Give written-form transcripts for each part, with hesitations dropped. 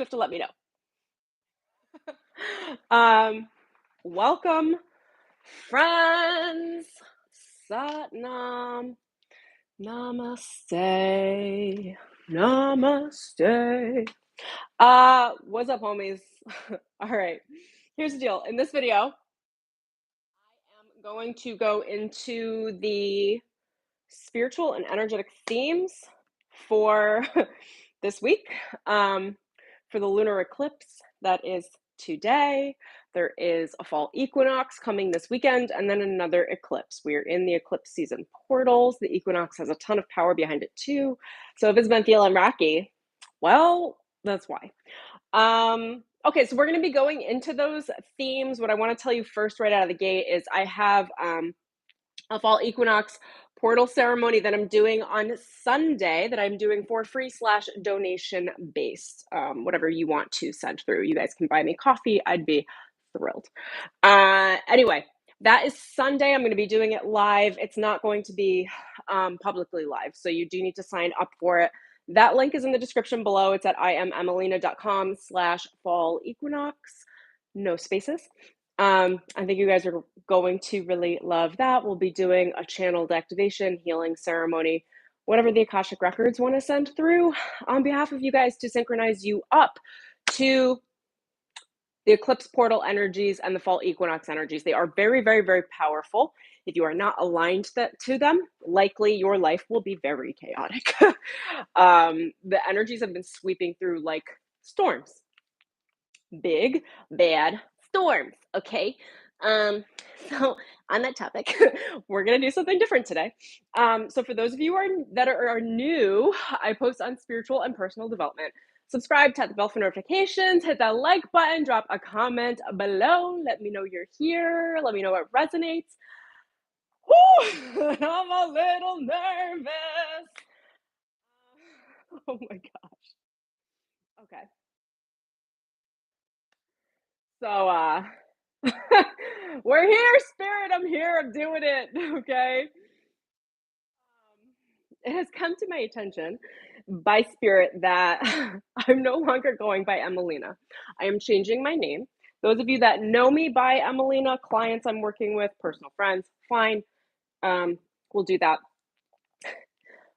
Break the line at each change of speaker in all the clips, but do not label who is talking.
have to let me know. Um, welcome, friends. Satnam. Namaste. Namaste. What's up, homies? All right. Here's the deal. In this video, I'm going to go into the spiritual and energetic themes for this week. For the lunar eclipse that is today, there is a fall equinox coming this weekend, and then another eclipse. We're in the eclipse season portals. The equinox has a ton of power behind it too. So if it's been feeling rocky, well, that's why. Okay, so we're going to be going into those themes. What I want to tell you first, right out of the gate, is I have a fall equinox portal ceremony that I'm doing on Sunday that I'm doing for free / donation based. Whatever you want to send through. You guys can buy me coffee. I'd be thrilled. Anyway, that is Sunday. I'm going to be doing it live. It's not going to be publicly live, so you do need to sign up for it. That link is in the description below. It's at immelina.com/fall equinox. No spaces. I think you guys are going to really love that. We'll be doing a channeled activation, healing ceremony, whatever the Akashic records want to send through on behalf of you guys to synchronize you up to the eclipse portal energies and the fall equinox energies. They are very, very, very powerful. If you are not aligned to them, likely your life will be very chaotic. The energies have been sweeping through like storms. Big, bad storms, okay? So on that topic, we're gonna do something different today. So for those of you that are new, I post on spiritual and personal development. Subscribe, tap the bell for notifications, hit that like button, drop a comment below. Let me know you're here. Let me know what resonates. Whew, I'm a little nervous. Oh my gosh. Okay. So we're here, spirit. I'm here. I'm doing it. Okay. It has come to my attention by spirit that I'm no longer going by Emelina. I am changing my name. Those of you that know me by Emelina, clients I'm working with, personal friends, fine. We'll do that.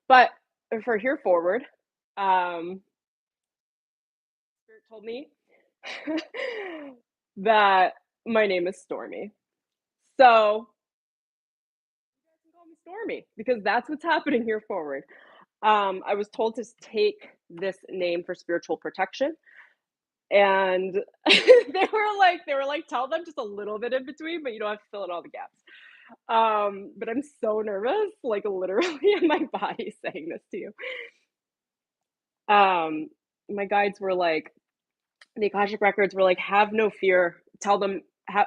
But for here forward, spirit told me that my name is Stormy. So you guys can call me Stormy because that's what's happening here forward. I was told to take this name for spiritual protection, and they were like, tell them just a little bit in between, but you don't have to fill in all the gaps. But I'm so nervous, like literally in my body saying this to you. My guides were like, the Akashic records were like, have no fear. Tell them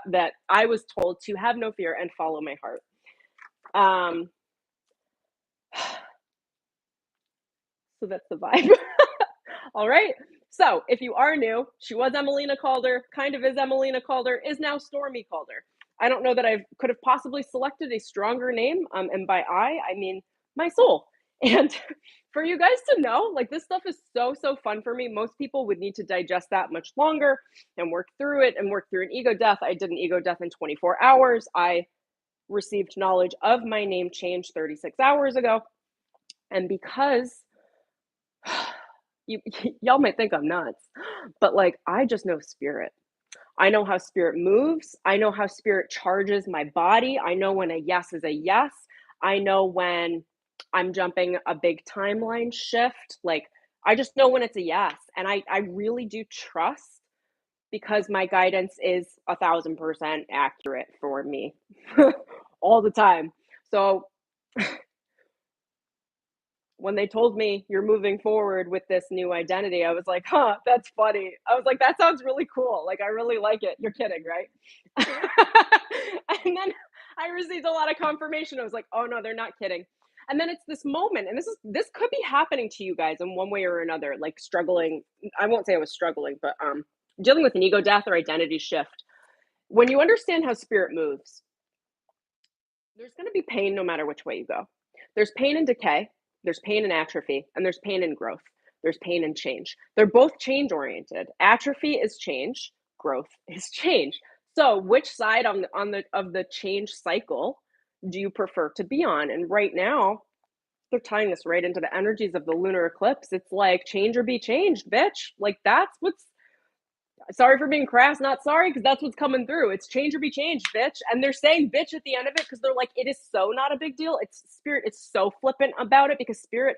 that I was told to have no fear and follow my heart. So that's the vibe. All right. So if you are new, she was Emelina Calder, kind of is Emelina Calder, is now Stormy Calder. I don't know that I could have possibly selected a stronger name. And by I mean my soul. And for you guys to know, like this stuff is so, so fun for me. Most people would need to digest that much longer and work through it and work through an ego death. I did an ego death in 24 hours. I received knowledge of my name change 36 hours ago. And because y'all might think I'm nuts, but like I just know spirit. I know how spirit moves. I know how spirit charges my body. I know when a yes is a yes. I know when I'm jumping a big timeline shift. Like I just know when it's a yes. And I really do trust because my guidance is 1,000% accurate for me all the time. So when they told me you're moving forward with this new identity, I was like, huh, that's funny. I was like, that sounds really cool. Like, I really like it. You're kidding, right? And then I received a lot of confirmation. I was like, oh no, they're not kidding. And then it's this moment, and this could be happening to you guys in one way or another, like struggling. I won't say I was struggling, but dealing with an ego death or identity shift. When you understand how spirit moves, there's going to be pain no matter which way you go. There's pain and decay, there's pain and atrophy, and there's pain and growth. There's pain and change. They're both change oriented. Atrophy is change, growth is change. So, which side on the of the change cycle do you prefer to be on? And right now, they're tying this right into the energies of the lunar eclipse. It's like change or be changed, bitch. Like that's what's sorry for being crass, not sorry, because that's what's coming through. It's change or be changed, bitch. And they're saying bitch at the end of it because they're like, it is so not a big deal. It's spirit, it's so flippant about it because spirit,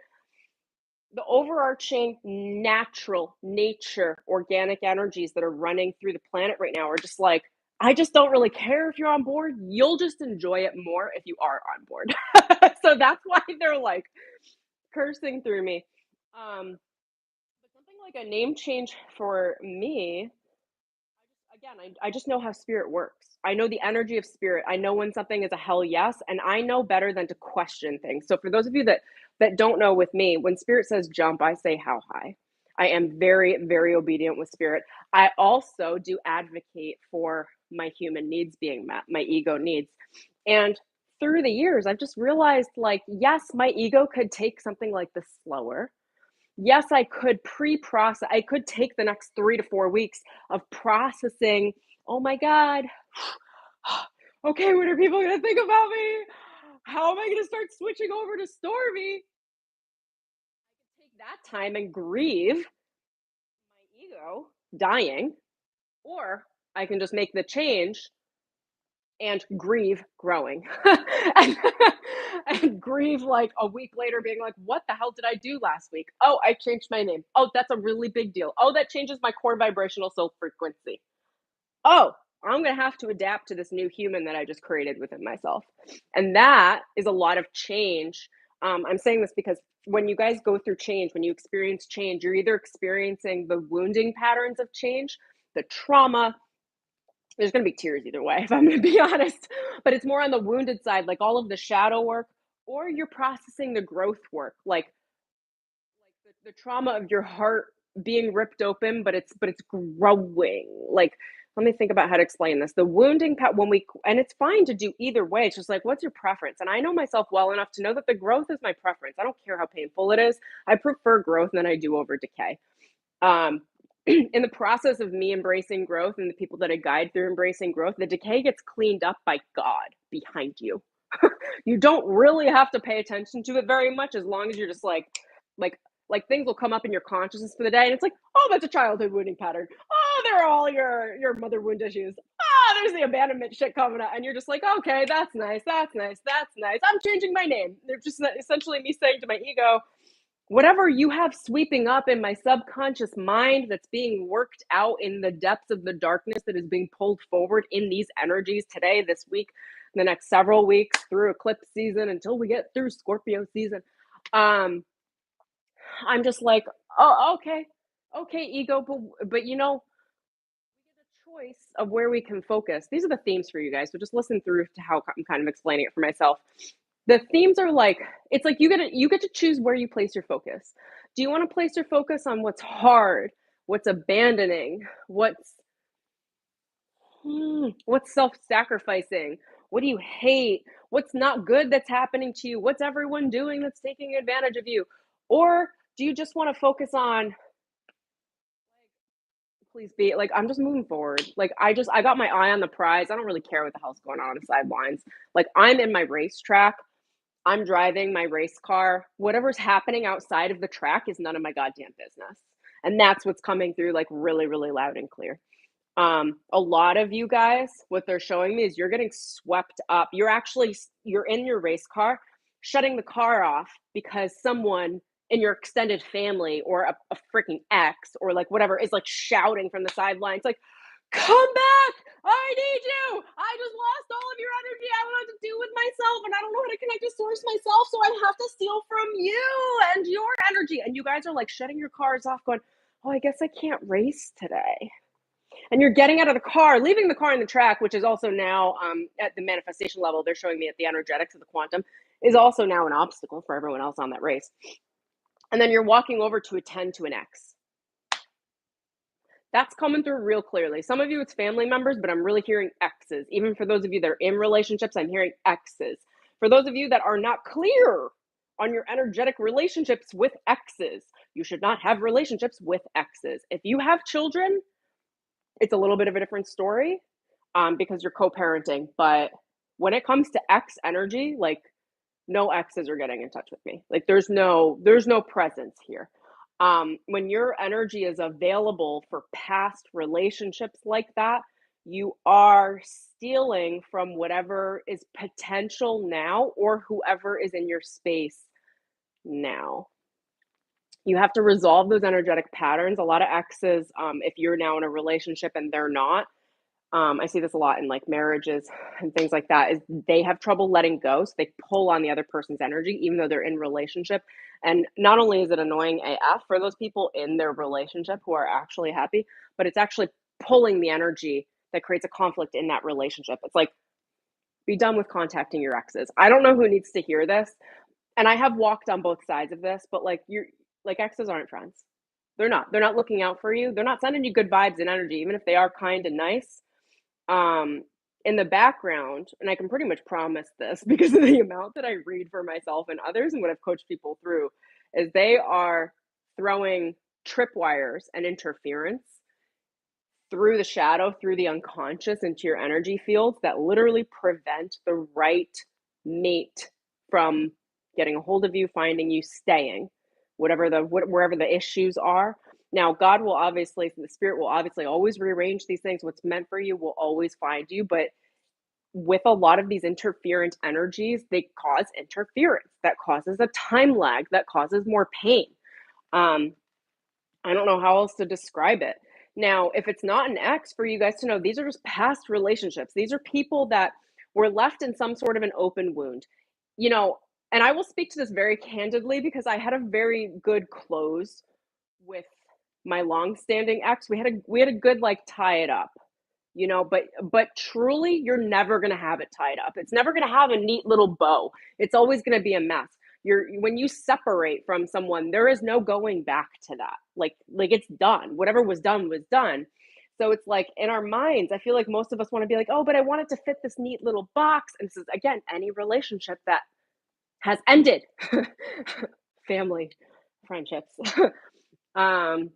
the overarching natural nature, organic energies that are running through the planet right now are just like, I just don't really care if you're on board. You'll just enjoy it more if you are on board. So that's why they're like cursing through me. But something like a name change for me, again, I just know how spirit works. I know the energy of spirit. I know when something is a hell yes, and I know better than to question things. So for those of you that don't know with me, when spirit says jump, I say how high. I am very, very obedient with spirit. I also do advocate for my human needs being met, my ego needs. And through the years, I've just realized like, yes, my ego could take something like this slower. Yes, I could pre-process. I could take the next 3 to 4 weeks of processing, "Oh my god. Okay, what are people gonna think about me? How am I gonna start switching over to Stormy?" Take that time and grieve my ego dying, or I can just make the change and grieve growing. and, and grieve like a week later being like, what the hell did I do last week? Oh, I changed my name. Oh, that's a really big deal. Oh, that changes my core vibrational soul frequency. Oh, I'm going to have to adapt to this new human that I just created within myself. And that is a lot of change. I'm saying this because when you guys go through change, when you experience change, you're either experiencing the wounding patterns of change, the trauma, there's going to be tears either way, if I'm going to be honest. But it's more on the wounded side, like all of the shadow work, or you're processing the growth work, like the trauma of your heart being ripped open, but it's growing. Like, let me think about how to explain this. The wounding part when we and it's fine to do either way. It's just like, what's your preference? And I know myself well enough to know that the growth is my preference. I don't care how painful it is. I prefer growth than I do over decay. Um, in the process of me embracing growth and the people that I guide through embracing growth, the decay gets cleaned up by God behind you. You don't really have to pay attention to it very much as long as you're just like like things will come up in your consciousness for the day and it's like, oh, that's a childhood wounding pattern. Oh, there are all your mother wound issues. Ah, there's the abandonment shit coming up. And you're just like, okay, that's nice, that's nice, that's nice. I'm changing my name. They're just essentially me saying to my ego, whatever you have sweeping up in my subconscious mind that's being worked out in the depths of the darkness that is being pulled forward in these energies today, this week, the next several weeks through eclipse season until we get through Scorpio season. Um, I'm just like, oh, okay, okay, ego, but you know, we get a choice of where we can focus. These are the themes for you guys, so just listen through to how I'm kind of explaining it for myself. The themes are like, it's like you get to choose where you place your focus. Do you want to place your focus on what's hard, what's abandoning, what's self-sacrificing? What do you hate? What's not good that's happening to you? What's everyone doing that's taking advantage of you? Or do you just want to focus on, please be like, I'm just moving forward. Like I got my eye on the prize. I don't really care what the hell's going on the sidelines. Like I'm in my racetrack. I'm driving my race car. Whatever's happening outside of the track is none of my goddamn business. And that's what's coming through like really, really loud and clear. A lot of you guys, what they're showing me is you're getting swept up. You're in your race car, shutting the car off because someone in your extended family or a freaking ex or like whatever is like shouting from the sidelines, like, come back! I need you! I just lost all of your energy. I don't know what to do with myself, and I don't know how to connect to source myself, so I have to steal from you and your energy. And you guys are like shutting your cars off, going, oh, I guess I can't race today. And you're getting out of the car, leaving the car in the track, which is also now at the manifestation level, they're showing me at the energetics of the quantum, is also now an obstacle for everyone else on that race. And then you're walking over to attend to an ex. That's coming through real clearly. Some of you, it's family members, but I'm really hearing exes. Even for those of you that are in relationships, I'm hearing exes. For those of you that are not clear on your energetic relationships with exes, You should not have relationships with exes. If you have children, it's a little bit of a different story, because you're co-parenting. But when it comes to ex energy, like no exes are getting in touch with me. Like there's no presence here. When your energy is available for past relationships like that, you are stealing from whatever is potential now or whoever is in your space now. You have to resolve those energetic patterns. A lot of exes, if you're now in a relationship and they're not, I see this a lot in like marriages and things like that, is they have trouble letting go. So they pull on the other person's energy, even though they're in relationship. And not only is it annoying AF for those people in their relationship who are actually happy, but it's actually pulling the energy that creates a conflict in that relationship. It's like, be done with contacting your exes. I don't know who needs to hear this. And I have walked on both sides of this, but like you're like exes aren't friends. They're not looking out for you. They're not sending you good vibes and energy, even if they are kind and nice. um in the background, and I can pretty much promise this because of the amount that I read for myself and others and what I've coached people through, is they are throwing tripwires and interference through the shadow, through the unconscious into your energy fields that literally prevent the right mate from getting a hold of you, finding you, staying, wherever the issues are. Now, God will obviously, the spirit will obviously always rearrange these things. What's meant for you will always find you. But with a lot of these interferent energies, they cause interference that causes a time lag, that causes more pain. Um, I don't know how else to describe it. Now, if it's not an ex, for you guys to know, these are just past relationships. These are people that were left in some sort of an open wound. You know, and I will speak to this very candidly because I had a very good close with my long-standing ex. We had a good like tie it up, but truly you're never going to have it tied up. It's never going to have a neat little bow. It's always going to be a mess. When you separate from someone, there is no going back to that. Like it's done. Whatever was done was done. So it's like in our minds, I feel like most of us want to be like, "Oh, but I want it to fit this neat little box." And this is again any relationship that has ended. Family, friendships, um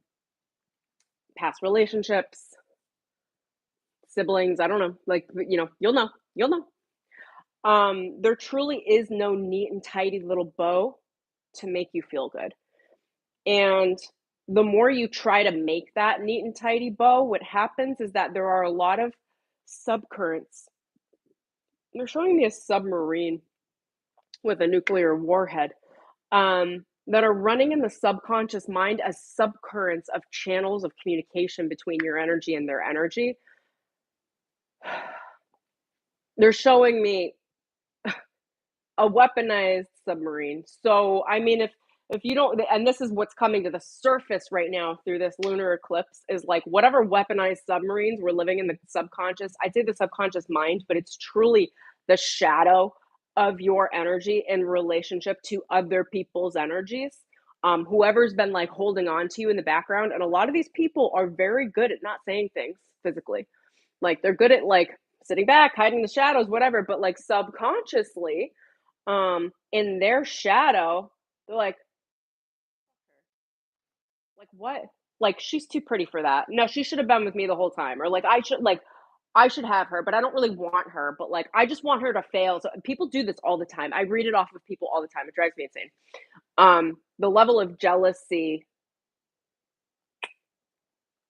past relationships, siblings, I don't know, like, you'll know. There truly is no neat and tidy little bow to make you feel good. And the more you try to make that neat and tidy bow, what happens is that there are a lot of subcurrents. They're showing me a submarine with a nuclear warhead, that are running in the subconscious mind as subcurrents of channels of communication between your energy and their energy. They're showing me a weaponized submarine. So, I mean, if you don't, and this is what's coming to the surface right now through this lunar eclipse, is like whatever weaponized submarines were living in the subconscious. I'd say the subconscious mind, but it's truly the shadow of your energy in relationship to other people's energies. Whoever's been like holding on to you in the background, and a lot of these people are very good at not saying things physically. Like they're good at like sitting back, hiding the shadows, whatever, but like subconsciously, in their shadow, they're like what? Like she's too pretty for that. No, she should have been with me the whole time. Or I should have her, but I don't really want her, but like I just want her to fail. So people do this all the time. I read it off of people all the time. It drives me insane. The level of jealousy,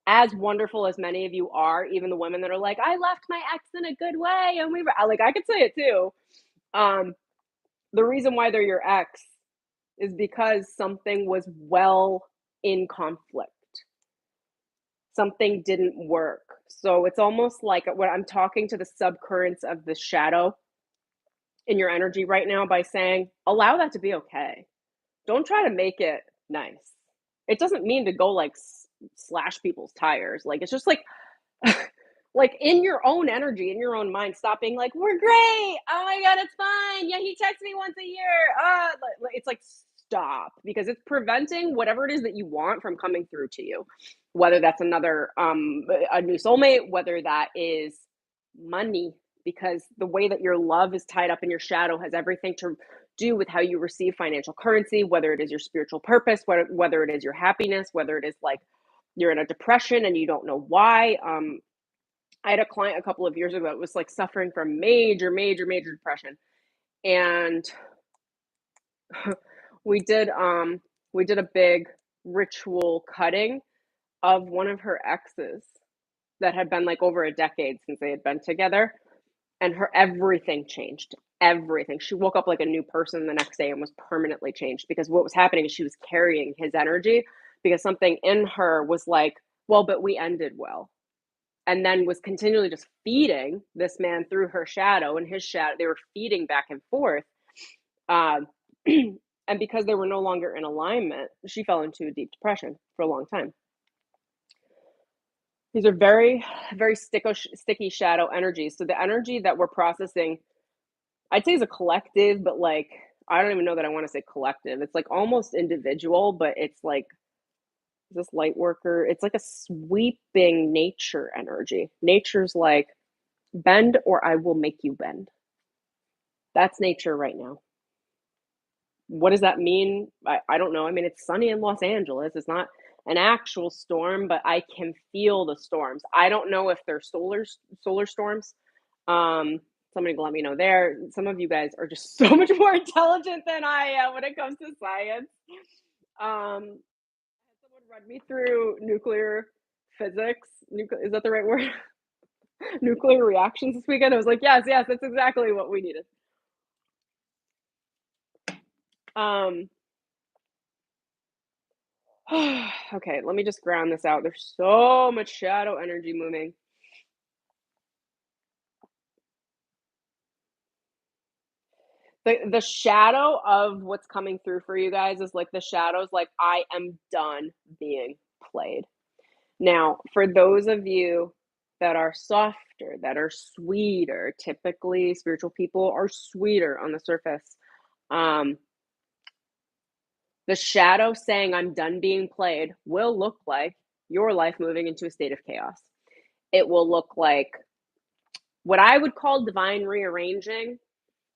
as wonderful as many of you are, even the women that are like, I left my ex in a good way, and we were like, I could say it too. Um, the reason why they're your ex is because something was well in conflict. Something didn't work. So it's almost like what I'm talking to the subcurrents of the shadow in your energy right now by saying, allow that to be okay. Don't try to make it nice. It doesn't mean to go like slash people's tires. Like it's just like in your own energy, in your own mind, stop being like, we're great. Oh my God, it's fine. Yeah, he texts me once a year. It's like, stop, because it's preventing whatever it is that you want from coming through to you. Whether that's a new soulmate, whether that is money, because the way that your love is tied up in your shadow has everything to do with how you receive financial currency, whether it is your spiritual purpose, whether it is your happiness, whether it is like you're in a depression and you don't know why. I had a client a couple of years ago that was like suffering from major, major, major depression. And we did a big ritual cutting of one of her exes that had been like over a decade since they had been together, and her everything changed. Everything. She woke up like a new person the next day and was permanently changed, because what was happening is she was carrying his energy, because something in her was like, well, but we ended well. And then was continually just feeding this man through her shadow and his shadow. They were feeding back and forth. And because they were no longer in alignment, she fell into a deep depression for a long time. These are very, very sticky shadow energies. So the energy that we're processing, I'd say, is a collective, but like, I don't even know that I want to say collective. It's like almost individual, but it's like, this light worker, it's like a sweeping nature energy. Nature's like, bend or I will make you bend. That's nature right now. What does that mean? I don't know. I mean, it's sunny in Los Angeles. It's not an actual storm, but I can feel the storms. I don't know if they're solar storms. Somebody can let me know there. Some of you guys are just so much more intelligent than I am when it comes to science. Someone read me through nuclear physics. Is that the right word? Nuclear reactions this weekend. I was like, yes, that's exactly what we needed. Okay, let me just ground this out. There's so much shadow energy moving. The shadow of what's coming through for you guys is like the shadows, like, I am done being played. Now, for those of you that are softer, that are sweeter, typically spiritual people are sweeter on the surface. The shadow saying, I'm done being played, will look like your life moving into a state of chaos. It will look like what I would call divine rearranging.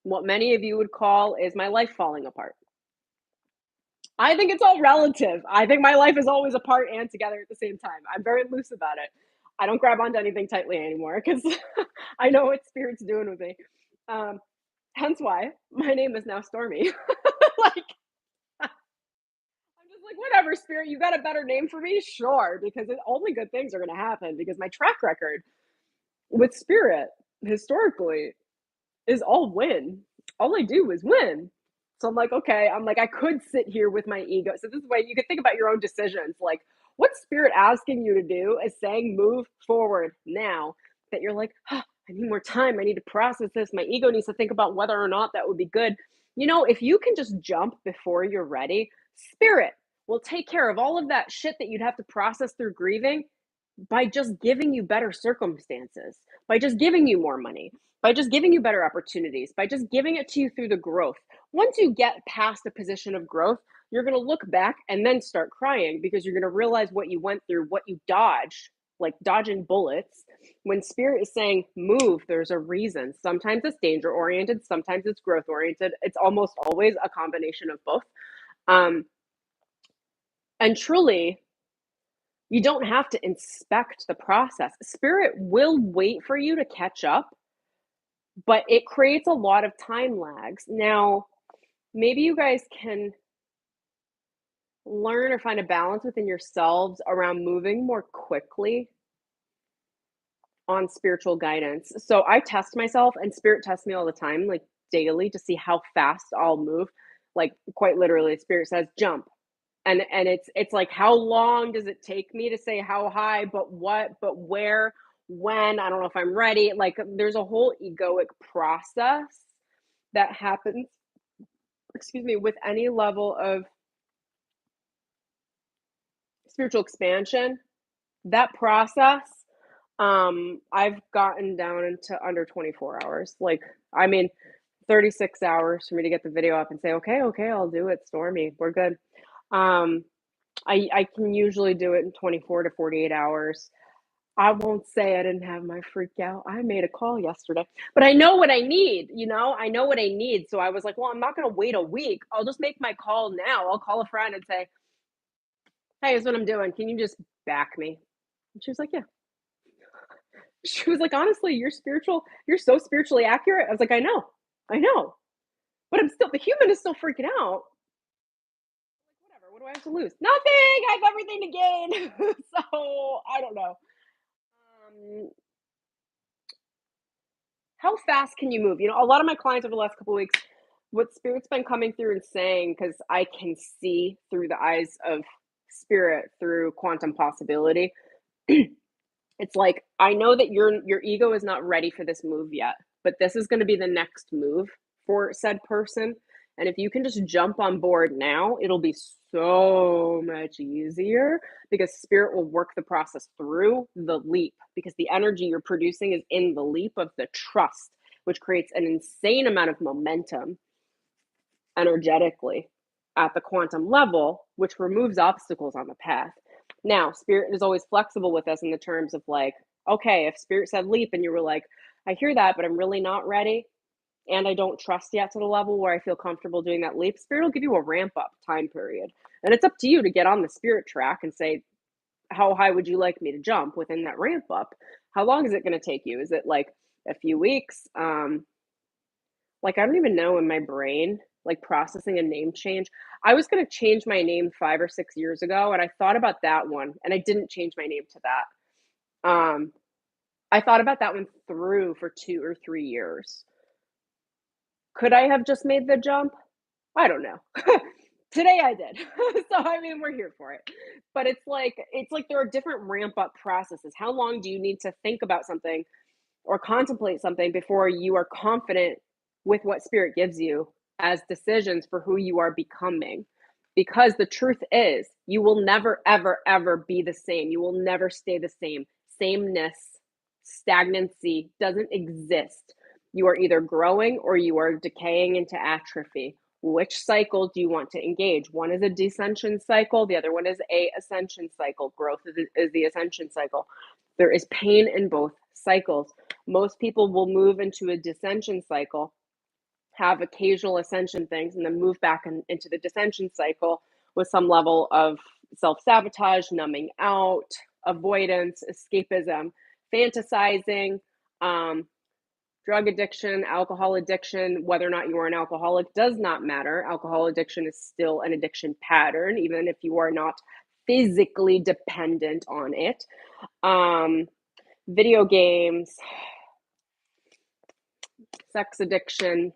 What many of you would call is my life falling apart. I think it's all relative. I think my life is always apart and together at the same time. I'm very loose about it. I don't grab onto anything tightly anymore because I know what Spirit's doing with me. Hence why my name is now Stormy. Like, I'm just like, whatever, Spirit, you got a better name for me? Sure, because only good things are going to happen, because my track record with Spirit historically is all win. All I do is win. So I'm like, okay, I could sit here with my ego. So this is why you could think about your own decisions. Like, what's Spirit asking you to do is saying, move forward now. That you're like, I need more time. I need to process this. My ego needs to think about whether or not that would be good. You know, if you can just jump before you're ready, Spirit will take care of all of that shit that you'd have to process through grieving by just giving you better circumstances, by just giving you more money, by just giving you better opportunities, by just giving it to you through the growth. Once you get past a position of growth, you're going to look back and then start crying, because you're going to realize what you went through, what you dodged, like dodging bullets. When Spirit is saying move, there's a reason. Sometimes it's danger oriented, sometimes it's growth oriented. It's almost always a combination of both. And truly, you don't have to inspect the process. Spirit will wait for you to catch up, but it creates a lot of time lags. Now, maybe you guys can learn or find a balance within yourselves around moving more quickly on spiritual guidance. So I test myself, and Spirit tests me all the time, like daily, to see how fast I'll move. Like, quite literally, Spirit says, jump. And it's like, how long does it take me to say how high, but what, but where, when? I don't know if I'm ready. Like, there's a whole egoic process that happens, excuse me, with any level of spiritual expansion. That process, I've gotten down into under 24 hours. Like, I mean, 36 hours for me to get the video up and say, okay, I'll do it, Stormy, we're good. I can usually do it in 24 to 48 hours. I won't say I didn't have my freak out. I made a call yesterday, but I know what I need, you know? I know what I need. So I was like, well, I'm not going to wait a week. I'll just make my call now. I'll call a friend and say, hey, here's what I'm doing. Can you just back me? And she was like, yeah. She was like, honestly, you're so spiritually accurate. I was like, I know, but the human is still freaking out. Whatever. What do I have to lose? Nothing. I have everything to gain. So I don't know. Um, how fast can you move? You know, a lot of my clients over the last couple of weeks, what spirit's been coming through and saying, because I can see through the eyes of spirit through quantum possibility. It's like, I know that your ego is not ready for this move yet, but this is going to be the next move for said person. And if you can just jump on board now, it'll be so much easier because spirit will work the process through the leap because the energy you're producing is in the leap of the trust, which creates an insane amount of momentum energetically at the quantum level, which removes obstacles on the path. Now, spirit is always flexible with us in the terms of like, okay, if spirit said leap and you were like, I hear that, but I'm really not ready and I don't trust yet to the level where I feel comfortable doing that leap, spirit will give you a ramp up time period. And it's up to you to get on the spirit track and say, how high would you like me to jump within that ramp up? How long is it going to take you? Is it like a few weeks? Like, I don't even know in my brain, like processing a name change. I was going to change my name 5 or 6 years ago, and I thought about that one, and I didn't change my name to that. I thought about that one through for 2 or 3 years. Could I have just made the jump? I don't know. Today I did. So I mean, we're here for it. But it's like there are different ramp up processes. How long do you need to think about something or contemplate something before you are confident with what spirit gives you as decisions for who you are becoming? Because the truth is, you will never, ever, ever be the same. You will never stay the same. Sameness, stagnancy doesn't exist. You are either growing or you are decaying into atrophy. Which cycle do you want to engage? One is a descension cycle, the other one is a ascension cycle. Growth is the ascension cycle. There is pain in both cycles. Most people will move into a descension cycle, have occasional ascension things, and then move back into the descension cycle with some level of self sabotage, numbing out, avoidance, escapism, fantasizing, drug addiction, alcohol addiction. Whether or not you are an alcoholic does not matter. Alcohol addiction is still an addiction pattern, even if you are not physically dependent on it. Video games, sex addiction,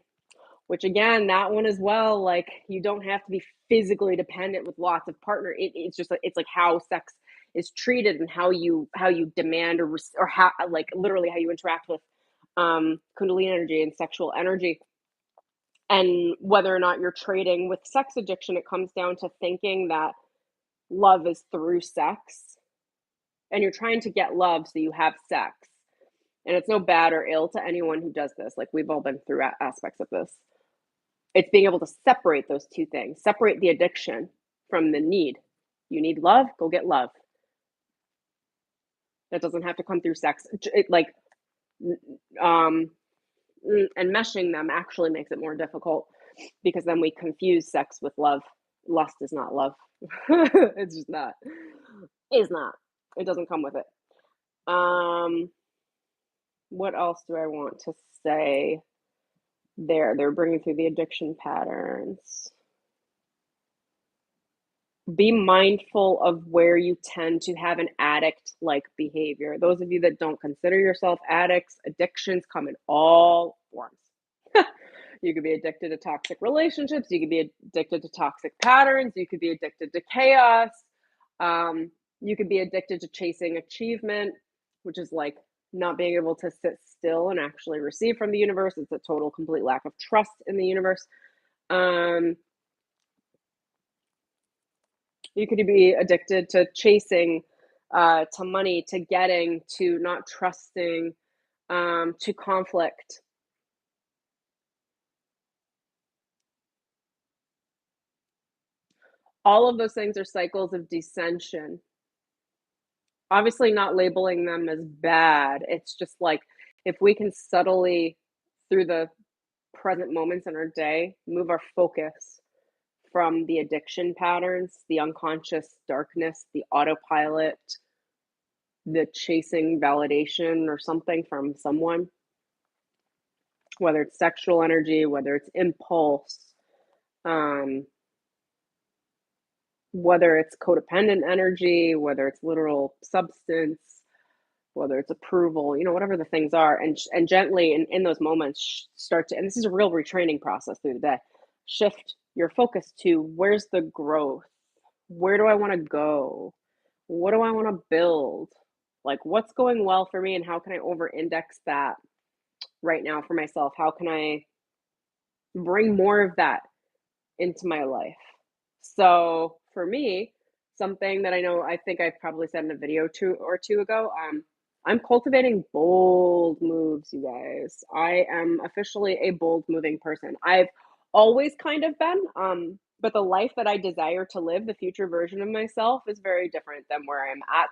which again, that one as well, like you don't have to be physically dependent with lots of partner. It's just it's like how sex is treated and how you demand or how like literally how you interact with kundalini energy and sexual energy. And whether or not you're trading with sex addiction, it comes down to thinking that love is through sex and you're trying to get love so you have sex. And it's no bad or ill to anyone who does this. Like we've all been through aspects of this. It's being able to separate those two things, separate the addiction from the need. You need love, go get love. That doesn't have to come through sex. And meshing them actually makes it more difficult because then we confuse sex with love. Lust is not love. It's just not. It's not. It doesn't come with it. What else do I want to say? They're bringing through the addiction patterns. Be mindful of where you tend to have an addict like behavior. Those of you that don't consider yourself addicts, addictions come in all forms. You could be addicted to toxic relationships, you could be addicted to toxic patterns, you could be addicted to chaos, you could be addicted to chasing achievement, which is like not being able to sit still and actually receive from the universe. It's a total complete lack of trust in the universe. You could be addicted to chasing, to money, to getting, to not trusting, to conflict. All of those things are cycles of dissension. obviously not labeling them as bad. It's just like if we can subtly, through the present moments in our day, move our focus from the addiction patterns, the unconscious darkness, the autopilot, the chasing validation or something from someone, whether it's sexual energy, whether it's impulse, um, whether it's codependent energy, whether it's literal substance, whether it's approval, whatever the things are, and gently in those moments start to, and this is a real retraining process through the day, shift your focus to where's the growth, where do I want to go, what do I want to build, like what's going well for me, and how can I over index that right now for myself, how can I bring more of that into my life. So for me, something that I think I've probably said in a video two ago, I'm cultivating bold moves, you guys. I am officially a bold moving person. I've always kind of been, but the life that I desire to live, the future version of myself, is very different than where I'm at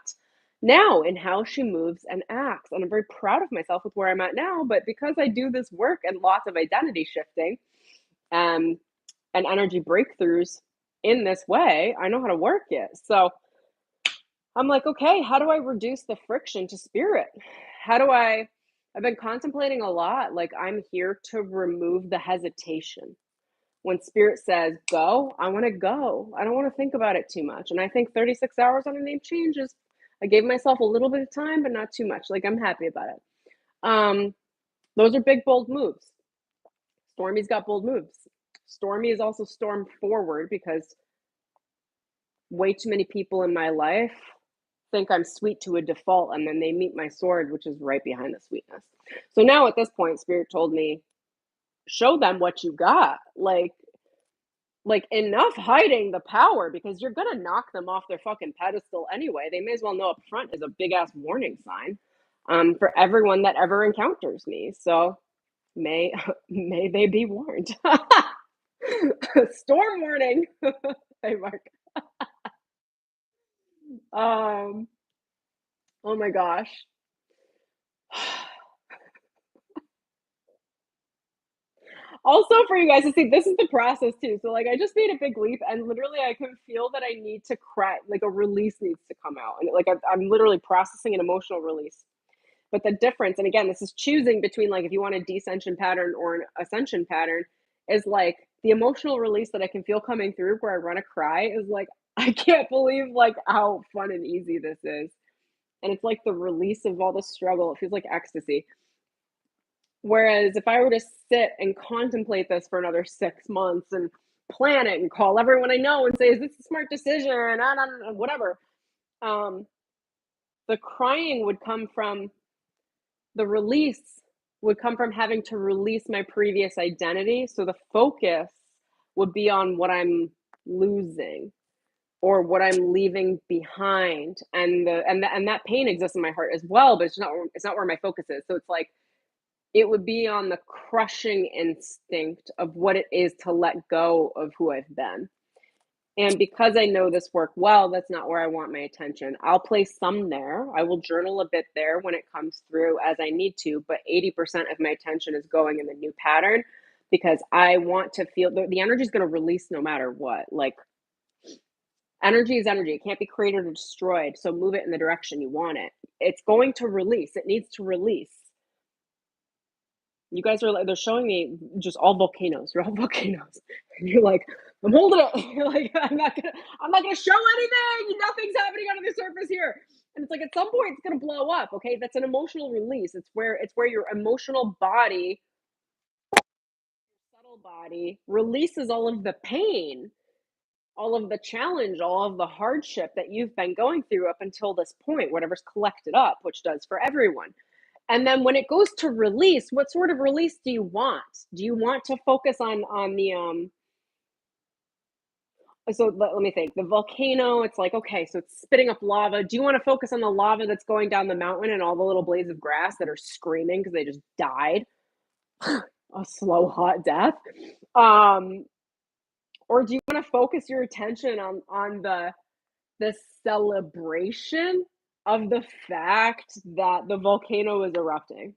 now and how she moves and acts. And I'm very proud of myself with where I'm at now. But because I do this work and lots of identity shifting, um, and energy breakthroughs in this way, I know how to work it. So I'm like, okay, how do I reduce the friction to spirit? I've been contemplating a lot. Like, I'm here to remove the hesitation. When spirit says go, I want to go. I don't want to think about it too much. And I think 36 hours on a name change is, I gave myself a little bit of time, but not too much. Like, I'm happy about it. Those are big, bold moves. Stormy's got bold moves. Stormy is also storm forward because way too many people in my life think I'm sweet to a default, and then they meet my sword, which is right behind the sweetness. So now at this point, spirit told me, show them what you got. Like enough hiding the power, because you're gonna knock them off their fucking pedestal anyway. They may as well know up front as a big ass warning sign, for everyone that ever encounters me. So may may they be warned. Storm warning. Hey, Mark. Um, oh my gosh. Also, for you guys to see, this is the process too. So, like, I just made a big leap, and literally, I can feel that I need to cry. Like, a release needs to come out, and like, I'm literally processing an emotional release. But the difference, and again, this is choosing between like if you want a descension pattern or an ascension pattern, is like the emotional release that I can feel coming through where I run a cry is like, I can't believe like how fun and easy this is. And it's like the release of all the struggle. It feels like ecstasy. Whereas if I were to sit and contemplate this for another 6 months and plan it and call everyone I know and say, is this a smart decision? And whatever. Um, the crying would come from the release would come from having to release my previous identity. So the focus would be on what I'm losing or what I'm leaving behind. And that pain exists in my heart as well, but it's not where my focus is. So it's like it would be on the crushing instinct of what it is to let go of who I've been. And because I know this work well, that's not where I want my attention. I'll place some there. I will journal a bit there when it comes through as I need to, but 80% of my attention is going in the new pattern because I want to feel the energy is going to release no matter what. Like, energy is energy. It can't be created or destroyed. So move it in the direction you want it. It's going to release. It needs to release. You guys are like, they're showing me just all volcanoes. You're all volcanoes. And you're like, I'm holding it. You're like, I'm not gonna show anything. Nothing's happening under the surface here. And it's like at some point it's gonna blow up. Okay. That's an emotional release. It's where your emotional body, subtle body, releases all of the pain, all of the challenge, all of the hardship that you've been going through up until this point, whatever's collected up, which does for everyone. And then when it goes to release, what sort of release do you want? Do you want to focus on the so let me think. The volcano, it's like, okay, so it's spitting up lava. Do you want to focus on the lava that's going down the mountain and all the little blades of grass that are screaming because they just died a slow hot death? Um or do you want to focus your attention on the celebration of the fact that the volcano is erupting.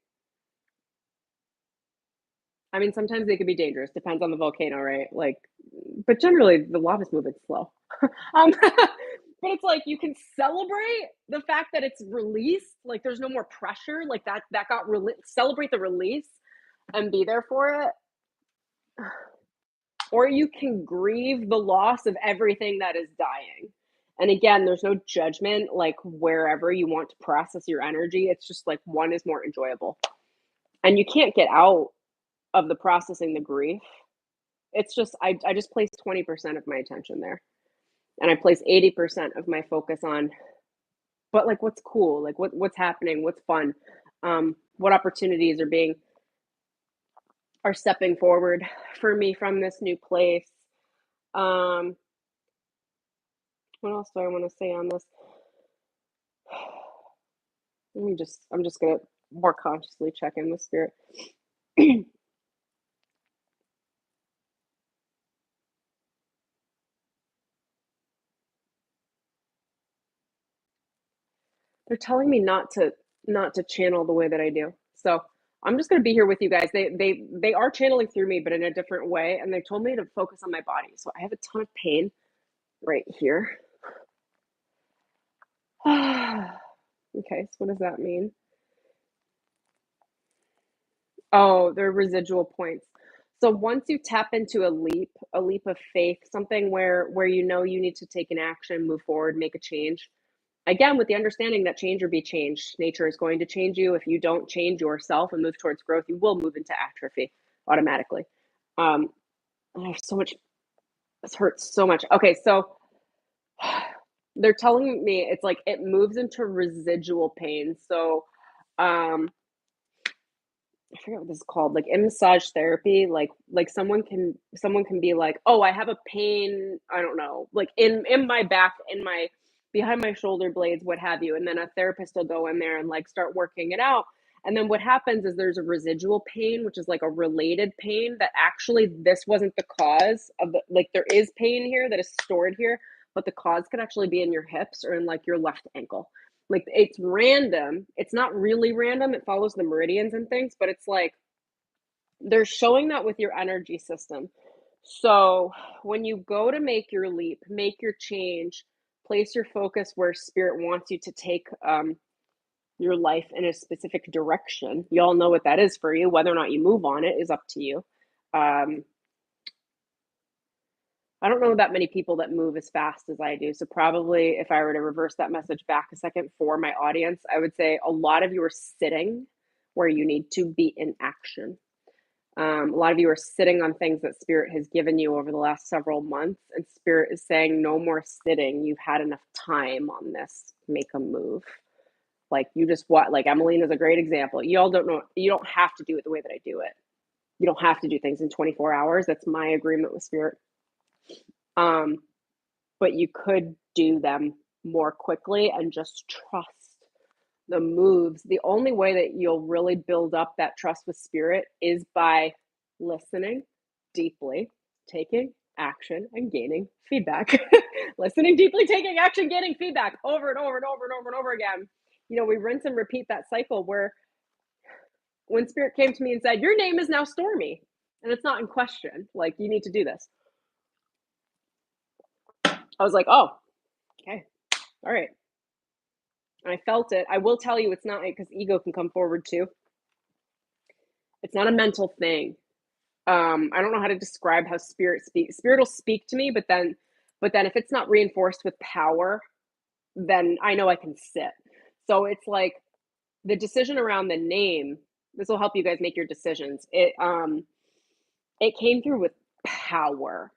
I mean, sometimes they could be dangerous, depends on the volcano, right? Like, but generally the lava's moving slow. But it's like you can celebrate the fact that it's released, like there's no more pressure, like that got celebrate the release and be there for it. Or you can grieve the loss of everything that is dying. And again, there's no judgment, like wherever you want to process your energy. It's just like one is more enjoyable. And you can't get out of the processing the grief. It's just I just place 20% of my attention there. And I place 80% of my focus on, but like what's cool, like what's happening, what's fun, what opportunities are stepping forward for me from this new place. Um, what else do I want to say on this? I'm just gonna more consciously check in with spirit. They're telling me not to channel the way that I do. So I'm just gonna be here with you guys. They are channeling through me, but in a different way. And they told me to focus on my body. So I have a ton of pain right here. Okay, so what does that mean? Oh, they're residual points. So once you tap into a leap of faith, something where you know you need to take an action, move forward, make a change. Again, with the understanding that change or be changed, nature is going to change you. If you don't change yourself and move towards growth, you will move into atrophy automatically. I have so much, this hurts so much. Okay, so they're telling me it's like it moves into residual pain. So um I forget what this is called, like in massage therapy, like someone can be like, "Oh, I have a pain, I don't know, like in my back, in my behind my shoulder blades, what have you." And then a therapist will go in there and like start working it out. And then what happens is there's a residual pain, which is like a related pain that actually this wasn't the cause of the, like there is pain here that is stored here, but the cause could actually be in your hips or in like your left ankle. Like it's random. It's not really random. It follows the meridians and things, but it's like they're showing that with your energy system. So when you go to make your leap, make your change, place your focus where spirit wants you to take your life in a specific direction. You all know what that is for you. Whether or not you move on it is up to you. Um, I don't know that many people that move as fast as I do. So probably if I were to reverse that message back a second for my audience, I would say a lot of you are sitting where you need to be in action. A lot of you are sitting on things that spirit has given you over the last several months, and spirit is saying, no more sitting. You've had enough time on this. Make a move. Like you just what? Like Emmeline is a great example. You all don't know. You don't have to do it the way that I do it. You don't have to do things in 24 hours. That's my agreement with spirit. Um, but you could do them more quickly and just trust the moves. The only way that you'll really build up that trust with spirit is by listening deeply, taking action, and gaining feedback. Listening deeply, taking action, gaining feedback over and over and over and over and over again. You know, we rinse and repeat that cycle where when spirit came to me and said, "Your name is now Stormy," and it's not in question, like, you need to do this. I was like, oh, okay, all right. And I felt it. I will tell you, it's not because ego can come forward too. It's not a mental thing. I don't know how to describe how spirit speaks. Spirit will speak to me, but then if it's not reinforced with power, then I know I can sit. So it's like the decision around the name. This will help you guys make your decisions. It came through with power.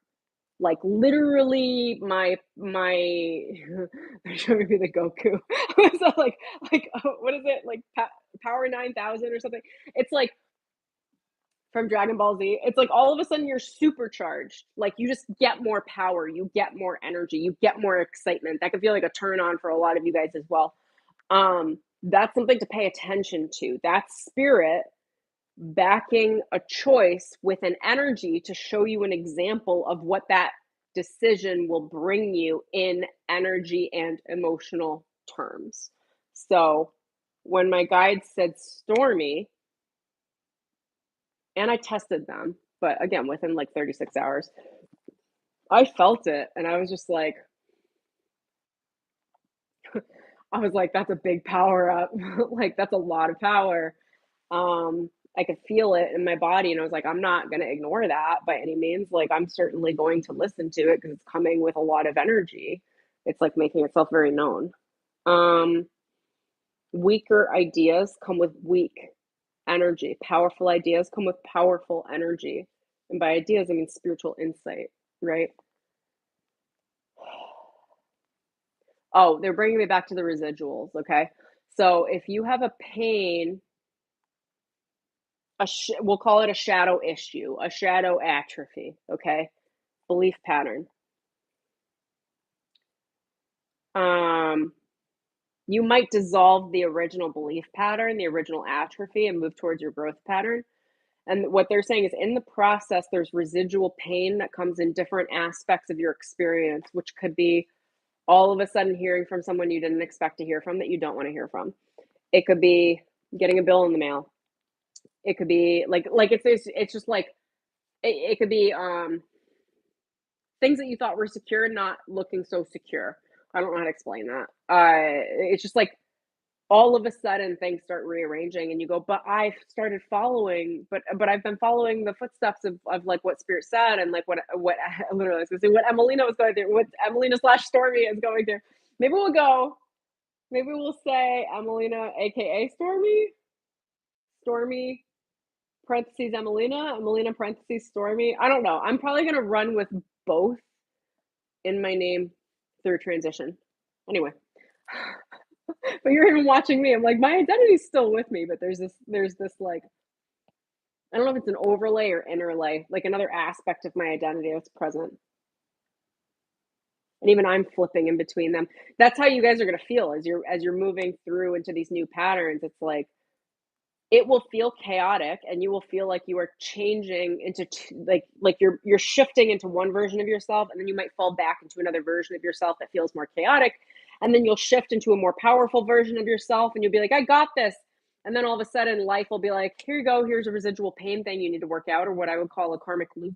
Like literally my they're showing me the Goku. So like what is it? Like Power 9000 or something. It's like from Dragon Ball Z. It's like all of a sudden you're supercharged. Like you just get more power, you get more energy, you get more excitement. That could feel like a turn on for a lot of you guys as well. That's something to pay attention to. That's spirit backing a choice with an energy to show you an example of what that decision will bring you in energy and emotional terms. So when my guide said stormy, and I tested them, but again, within like 36 hours, I felt it and I was just like, I was like, that's a big power up. Like, that's a lot of power. I could feel it in my body, and I was like, I'm not going to ignore that by any means. Like, I'm certainly going to listen to it because it's coming with a lot of energy. It's like making itself very known. Um, Weaker ideas come with weak energy. Powerful ideas come with powerful energy. And by ideas, I mean spiritual insight, right? Oh, they're bringing me back to the residuals. Okay. So if you have a pain, we'll call it a shadow issue, a shadow atrophy. Okay. Belief pattern. Um, you might dissolve the original belief pattern, the original atrophy, and move towards your growth pattern. And what they're saying is in the process, there's residual pain that comes in different aspects of your experience, which could be all of a sudden hearing from someone you didn't expect to hear from that you don't want to hear from. It could be getting a bill in the mail. It could be like it's just like it could be things that you thought were secure not looking so secure. I don't know how to explain that. It's just like all of a sudden things start rearranging and you go, but I've started following, but I've been following the footsteps of like what spirit said and like what literally I was gonna say what Emelina was going through, what Emelina slash Stormy is going through. Maybe we'll say Emelina aka Stormy parentheses Emelina parentheses Stormy. I don't know. I'm probably gonna run with both in my name through transition. Anyway. But you're even watching me. I'm like, my identity's still with me, but there's this like I don't know if it's an overlay or interlay, like another aspect of my identity that's present. And even I'm flipping in between them. That's how you guys are gonna feel as you're moving through into these new patterns. It's like it will feel chaotic and you will feel like you are changing into like you're shifting into one version of yourself and then you might fall back into another version of yourself that feels more chaotic and then you'll shift into a more powerful version of yourself and you'll be like I got this and then all of a sudden life will be like here you go, here's a residual pain thing you need to work out, or what I would call a karmic loop,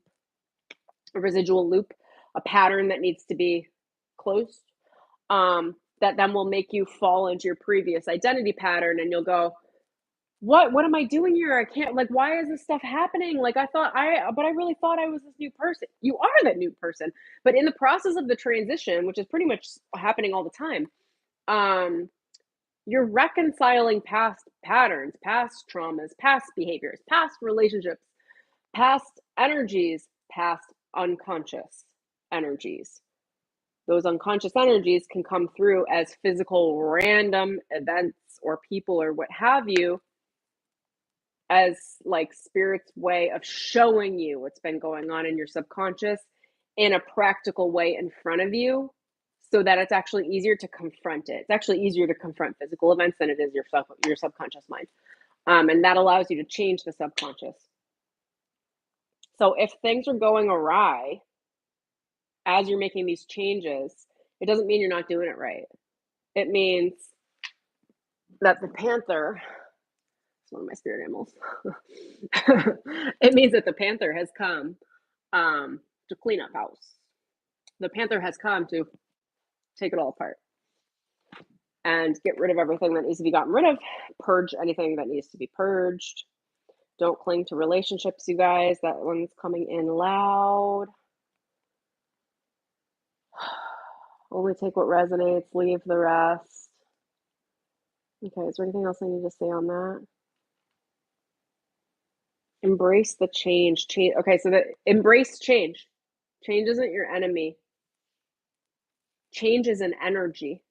a residual loop, a pattern that needs to be closed, that then will make you fall into your previous identity pattern and you'll go what am I doing here? I can't, like, why is this stuff happening? Like, but I really thought I was this new person. You are that new person. But in the process of the transition, which is pretty much happening all the time, um, you're reconciling past patterns, past traumas, past behaviors, past relationships, past energies, past unconscious energies. Those unconscious energies can come through as physical random events or people or what have you, as like spirit's way of showing you what's been going on in your subconscious in a practical way in front of you so that it's actually easier to confront it. It's actually easier to confront physical events than it is your subconscious mind. And that allows you to change the subconscious. So if things are going awry as you're making these changes, it doesn't mean you're not doing it right. It means that the panther, it's one of my spirit animals. It means that the panther has come to clean up house. The panther has come to take it all apart and get rid of everything that needs to be gotten rid of, purge anything that needs to be purged. Don't cling to relationships, you guys. That one's coming in loud. Only take what resonates, leave the rest. Okay, is there anything else I need to say on that? Embrace the change. Okay, so embrace change. Change isn't your enemy. Change is an energy.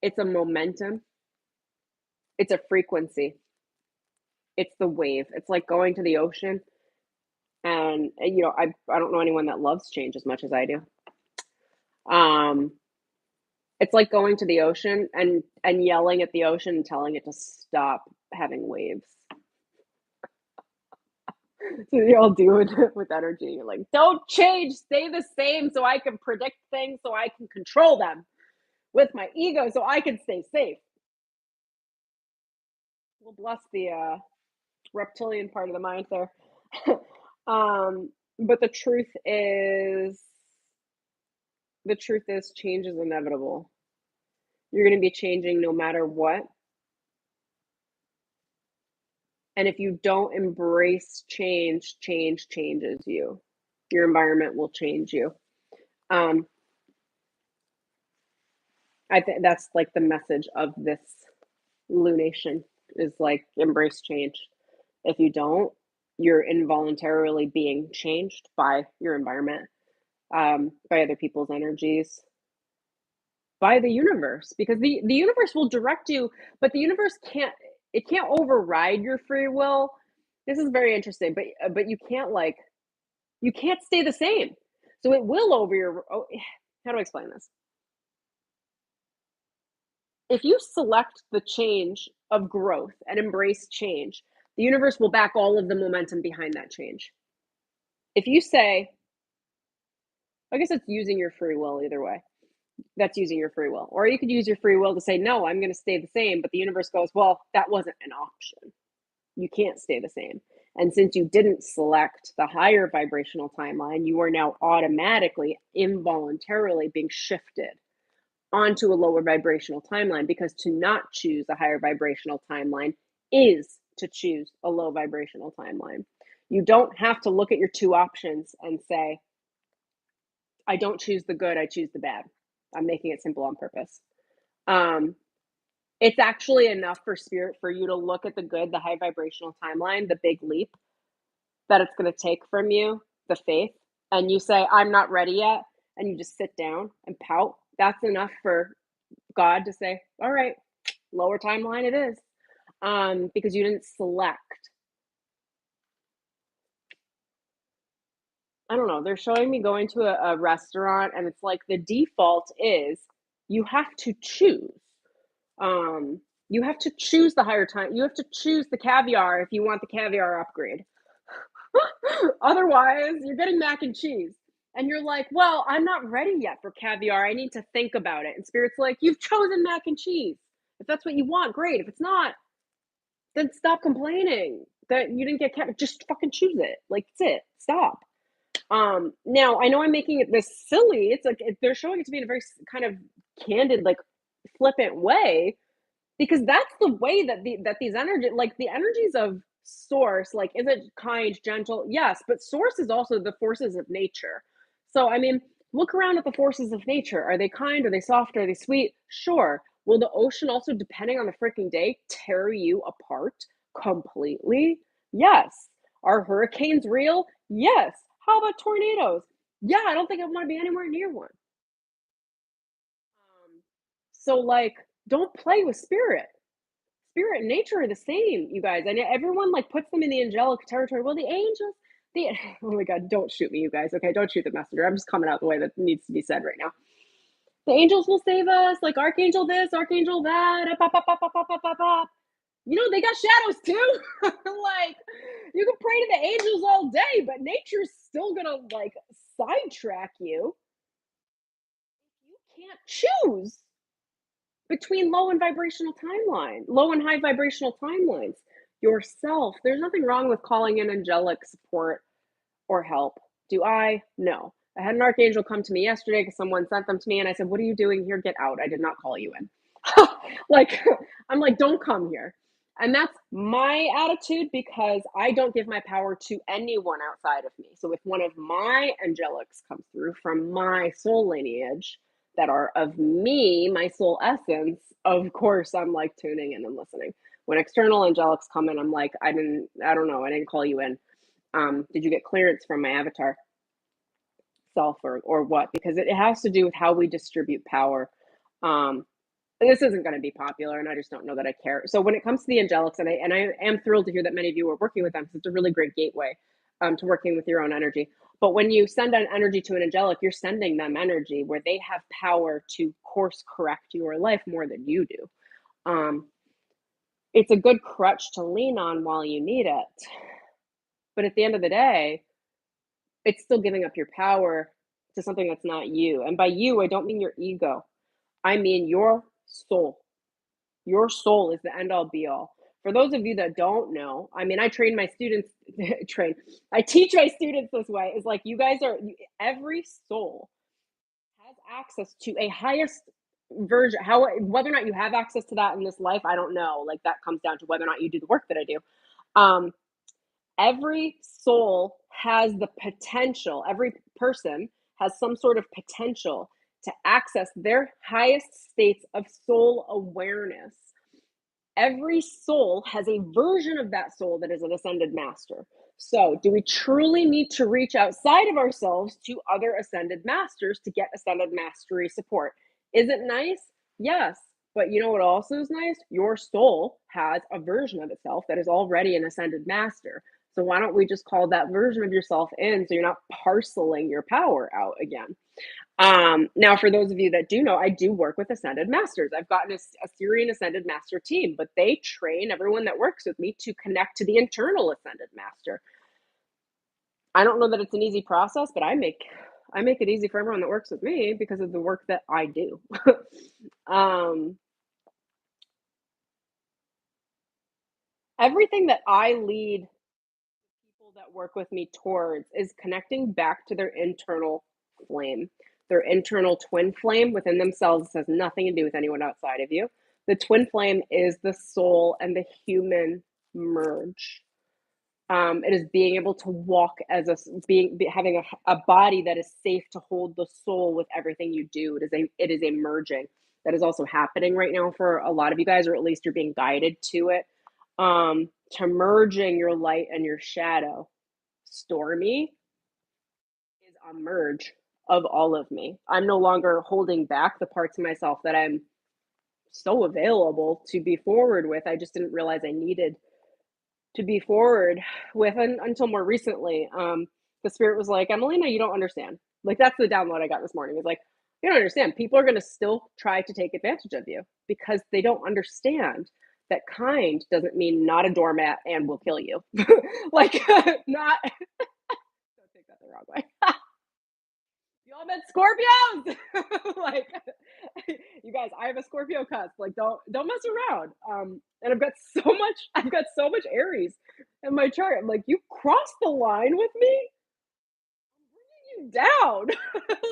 It's a momentum. It's a frequency. It's the wave. It's like going to the ocean. And you know, I don't know anyone that loves change as much as I do. It's like going to the ocean and yelling at the ocean and telling it to stop having waves. So you all do it with energy. You're like, don't change, stay the same so I can predict things, so I can control them with my ego, so I can stay safe. We'll bless the reptilian part of the mind there. But the truth is change is inevitable. You're going to be changing no matter what. And if you don't embrace change, change changes you. Your environment will change you. Um, I think that's like the message of this lunation is like embrace change. If you don't, you're involuntarily being changed by your environment, by other people's energies, by the universe, because the universe will direct you, but the universe can't override your free will. This is very interesting, but you can't stay the same. So it will over your how do I explain this? If you select the change of growth and embrace change, the universe will back all of the momentum behind that change. If you say, I guess it's using your free will either way. That's using your free will. Or you could use your free will to say, no, I'm going to stay the same. But the universe goes, well, that wasn't an option. You can't stay the same. And since you didn't select the higher vibrational timeline, you are now automatically, involuntarily being shifted onto a lower vibrational timeline, because to not choose a higher vibrational timeline is to choose a low vibrational timeline. You don't have to look at your two options and say, I don't choose the good, I choose the bad. I'm making it simple on purpose. It's actually enough for spirit for you to look at the good, the high vibrational timeline, the big leap that it's going to take from you, the faith, and you say, I'm not ready yet, and you just sit down and pout. That's enough for God to say, all right, lower timeline it is, because you didn't select. I don't know. They're showing me going to a restaurant, and it's like the default is you have to choose. You have to choose the higher time. You have to choose the caviar if you want the caviar upgrade. Otherwise, you're getting mac and cheese. And you're like, well, I'm not ready yet for caviar. I need to think about it. And Spirit's like, you've chosen mac and cheese. If that's what you want, great. If it's not, then stop complaining that you didn't get caviar. Just fucking choose it. Like, that's it. Stop. Now I know I'm making it this silly. It's like they're showing it to me in a very kind of candid, like flippant way, because that's the way that these energy, like the energies of source, like is it kind, gentle? Yes, but source is also the forces of nature. So I mean, look around at the forces of nature. Are they kind? Are they soft? Are they sweet? Sure. Will the ocean also, depending on the freaking day, tear you apart completely? Yes. Are hurricanes real? Yes. How about tornadoes? Yeah, I don't think I want to be anywhere near one. So like, don't play with spirit. Spirit and nature are the same, you guys. And everyone like puts them in the angelic territory. Well, the angels, the oh my god, don't shoot me, you guys. Okay, don't shoot the messenger. I'm just coming out the way that needs to be said right now. The angels will save us, like archangel this, archangel that. You know, they got shadows too. Like, you can pray to the angels all day, but nature's still gonna like sidetrack you. You can't choose between low and high vibrational timelines yourself. There's nothing wrong with calling in angelic support or help. Do I? No. I had an archangel come to me yesterday because someone sent them to me, and I said, what are you doing here? Get out. I did not call you in. Like, I'm like, don't come here. And that's my attitude, because I don't give my power to anyone outside of me. So if one of my angelics comes through from my soul lineage that are of me, my soul essence, of course I'm like tuning in and listening. When external angelics come in, I'm like, I don't know, I didn't call you in. Did you get clearance from my avatar self or what? Because it has to do with how we distribute power. Um, this isn't going to be popular, and I just don't know that I care. So when it comes to the angelics, and I am thrilled to hear that many of you are working with them, because it's a really great gateway to working with your own energy. But when you send an energy to an angelic, you're sending them energy where they have power to course correct your life more than you do. It's a good crutch to lean on while you need it. But at the end of the day, it's still giving up your power to something that's not you. And by you, I don't mean your ego. I mean your soul. Your soul is the end all be all. For those of you that don't know, I mean, I train my students, I teach my students this way. Is like, every soul has access to a highest version. Whether or not you have access to that in this life, I don't know. Like, that comes down to whether or not you do the work that I do. Um, every soul has the potential, every person has some sort of potential to access their highest states of soul awareness. Every soul has a version of that soul that is an ascended master. So, do we truly need to reach outside of ourselves to other ascended masters to get ascended mastery support? Is it nice? Yes. But you know what also is nice? Your soul has a version of itself that is already an ascended master. So, why don't we just call that version of yourself in so you're not parceling your power out again? Now, for those of you that do know, I do work with Ascended Masters. I've gotten a Syrian Ascended Master team, but they train everyone that works with me to connect to the internal Ascended Master. I don't know that it's an easy process, but I make it easy for everyone that works with me because of the work that I do. um, everything that I lead people that work with me towards is connecting back to their internal flame, their internal twin flame within themselves. This has nothing to do with anyone outside of you. The twin flame is the soul and the human merge. It is being able to walk as having a body that is safe to hold the soul with everything you do. It is a merging that is also happening right now for a lot of you guys, or at least you're being guided to it. To merging your light and your shadow. Stormy is a merge of all of me. I'm no longer holding back the parts of myself that I'm so available to be forward with. I just didn't realize I needed to be forward with until more recently. The spirit was like, Emelina, you don't understand. Like, that's the download I got this morning. It's like, you don't understand. People are going to still try to take advantage of you because they don't understand that kind doesn't mean not a doormat and will kill you. Like, not, don't take that the wrong way. Y'all meant Scorpios. Like, you guys, I have a Scorpio cusp. Like, don't mess around. And I've got so much Aries in my chart. I'm like, you crossed the line with me, I'm bringing you down.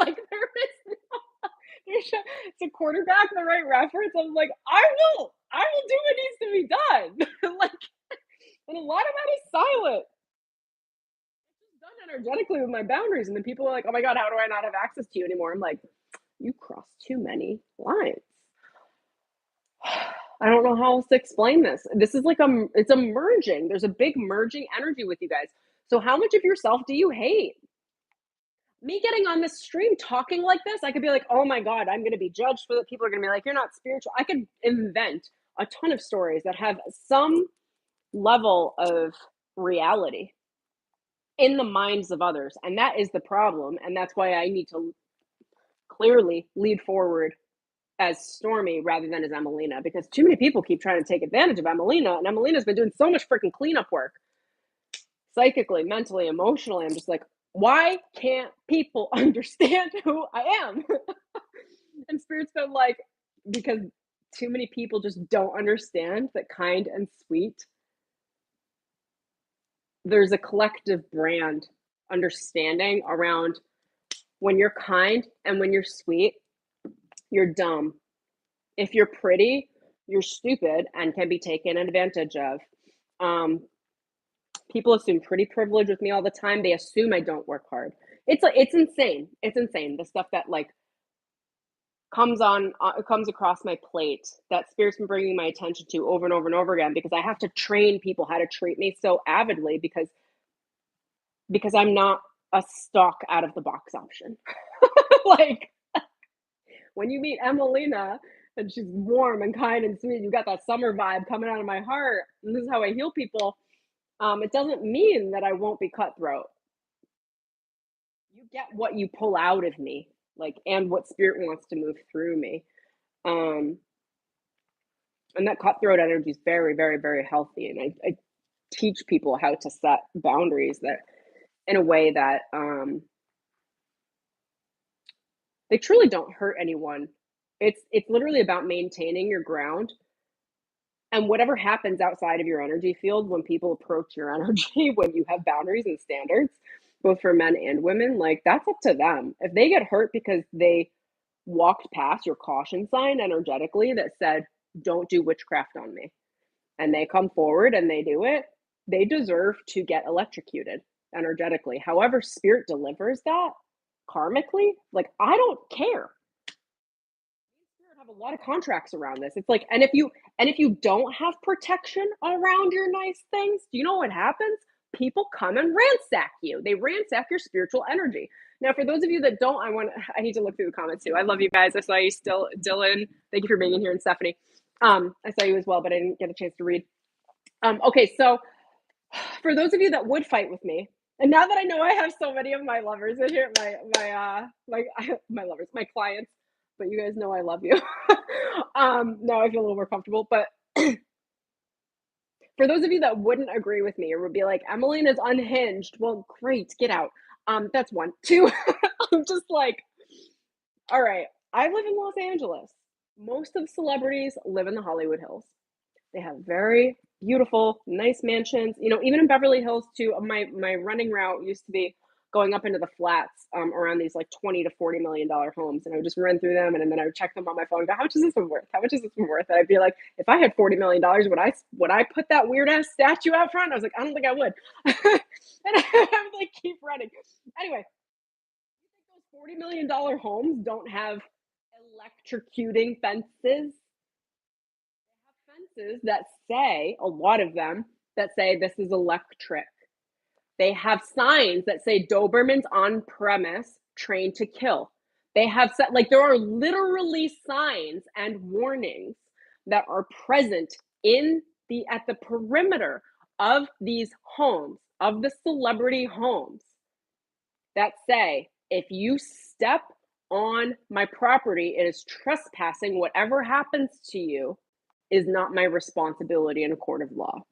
Like, it's a quarterback, the right reference. I'm like, I will do what needs to be done. Like, and a lot of that is silent. Done energetically with my boundaries, and then people are like, oh my god, how do I not have access to you anymore? I'm like, you crossed too many lines. I don't know how else to explain this. This is like it's a merging. There's a big merging energy with you guys. So how much of yourself do you hate? Me getting on this stream talking like this, I could be like, oh my god, I'm going to be judged for that. People are going to be like, you're not spiritual. I could invent a ton of stories that have some level of reality in the minds of others, and that is the problem. And that's why I need to clearly lead forward as Stormy rather than as Emelina, because too many people keep trying to take advantage of Emelina, and Emelina's been doing so much freaking cleanup work, psychically, mentally, emotionally. I'm just like, why can't people understand who I am? And Spirit's been like, because too many people just don't understand that kind and sweet, there's a collective brand understanding around when you're kind and when you're sweet, you're dumb. If you're pretty, you're stupid and can be taken advantage of. Um, People assume pretty privilege with me all the time. They assume I don't work hard. It's insane. It's insane. The stuff that like comes across my plate that spirit's been bringing my attention to over and over and over again, because I have to train people how to treat me so avidly because I'm not a stock out of the box option. Like, when you meet Emelina and she's warm and kind and sweet, you got that summer vibe coming out of my heart, and this is how I heal people. It doesn't mean that I won't be cutthroat. You get what you pull out of me, like, and what spirit wants to move through me. Um, and that cutthroat energy is very, very, very healthy. And I teach people how to set boundaries that in a way that they truly don't hurt anyone. It's literally about maintaining your ground And whatever happens outside of your energy field when people approach your energy, when you have boundaries and standards, both for men and women, like that's up to them. If they get hurt because they walked past your caution sign energetically that said, don't do witchcraft on me, and they come forward and they do it, they deserve to get electrocuted energetically. However, spirit delivers that karmically, like I don't care. Spirit have a lot of contracts around this. It's like, and if you don't have protection around your nice things, do you know what happens? People come and ransack you. They ransack your spiritual energy. Now, for those of you that don't, I need to look through the comments too. I love you guys. I saw you still, Dylan. Thank you for being in here, and Stephanie. I saw you as well, but I didn't get a chance to read. Okay, so for those of you that would fight with me, and now that I know I have so many of my lovers in here, my lovers, my clients, but you guys know I love you. Now I feel a little more comfortable. But for those of you that wouldn't agree with me or would be like, Emmeline is unhinged, well, great, get out. That's one. Two, I'm just like, all right, I live in Los Angeles. Most of the celebrities live in the Hollywood Hills. They have very beautiful, nice mansions. You know, even in Beverly Hills too. My running route used to be going up into the flats around these like 20 to 40 million dollar homes, and I would just run through them, and then I would check them on my phone and go, how much is this one worth? How much is this one worth? And I'd be like, if I had $40 million, would I put that weird ass statue out front? I was like, I don't think I would. And I would like keep running. Anyway, you think those $40 million homes don't have electrocuting fences? Fences that say, a lot of them, that say this is electric. They have signs that say Dobermans on premise, trained to kill. They have set, like, there are literally signs and warnings that are present at the perimeter of these homes, of the celebrity homes, that say, if you step on my property, it is trespassing. Whatever happens to you is not my responsibility in a court of law.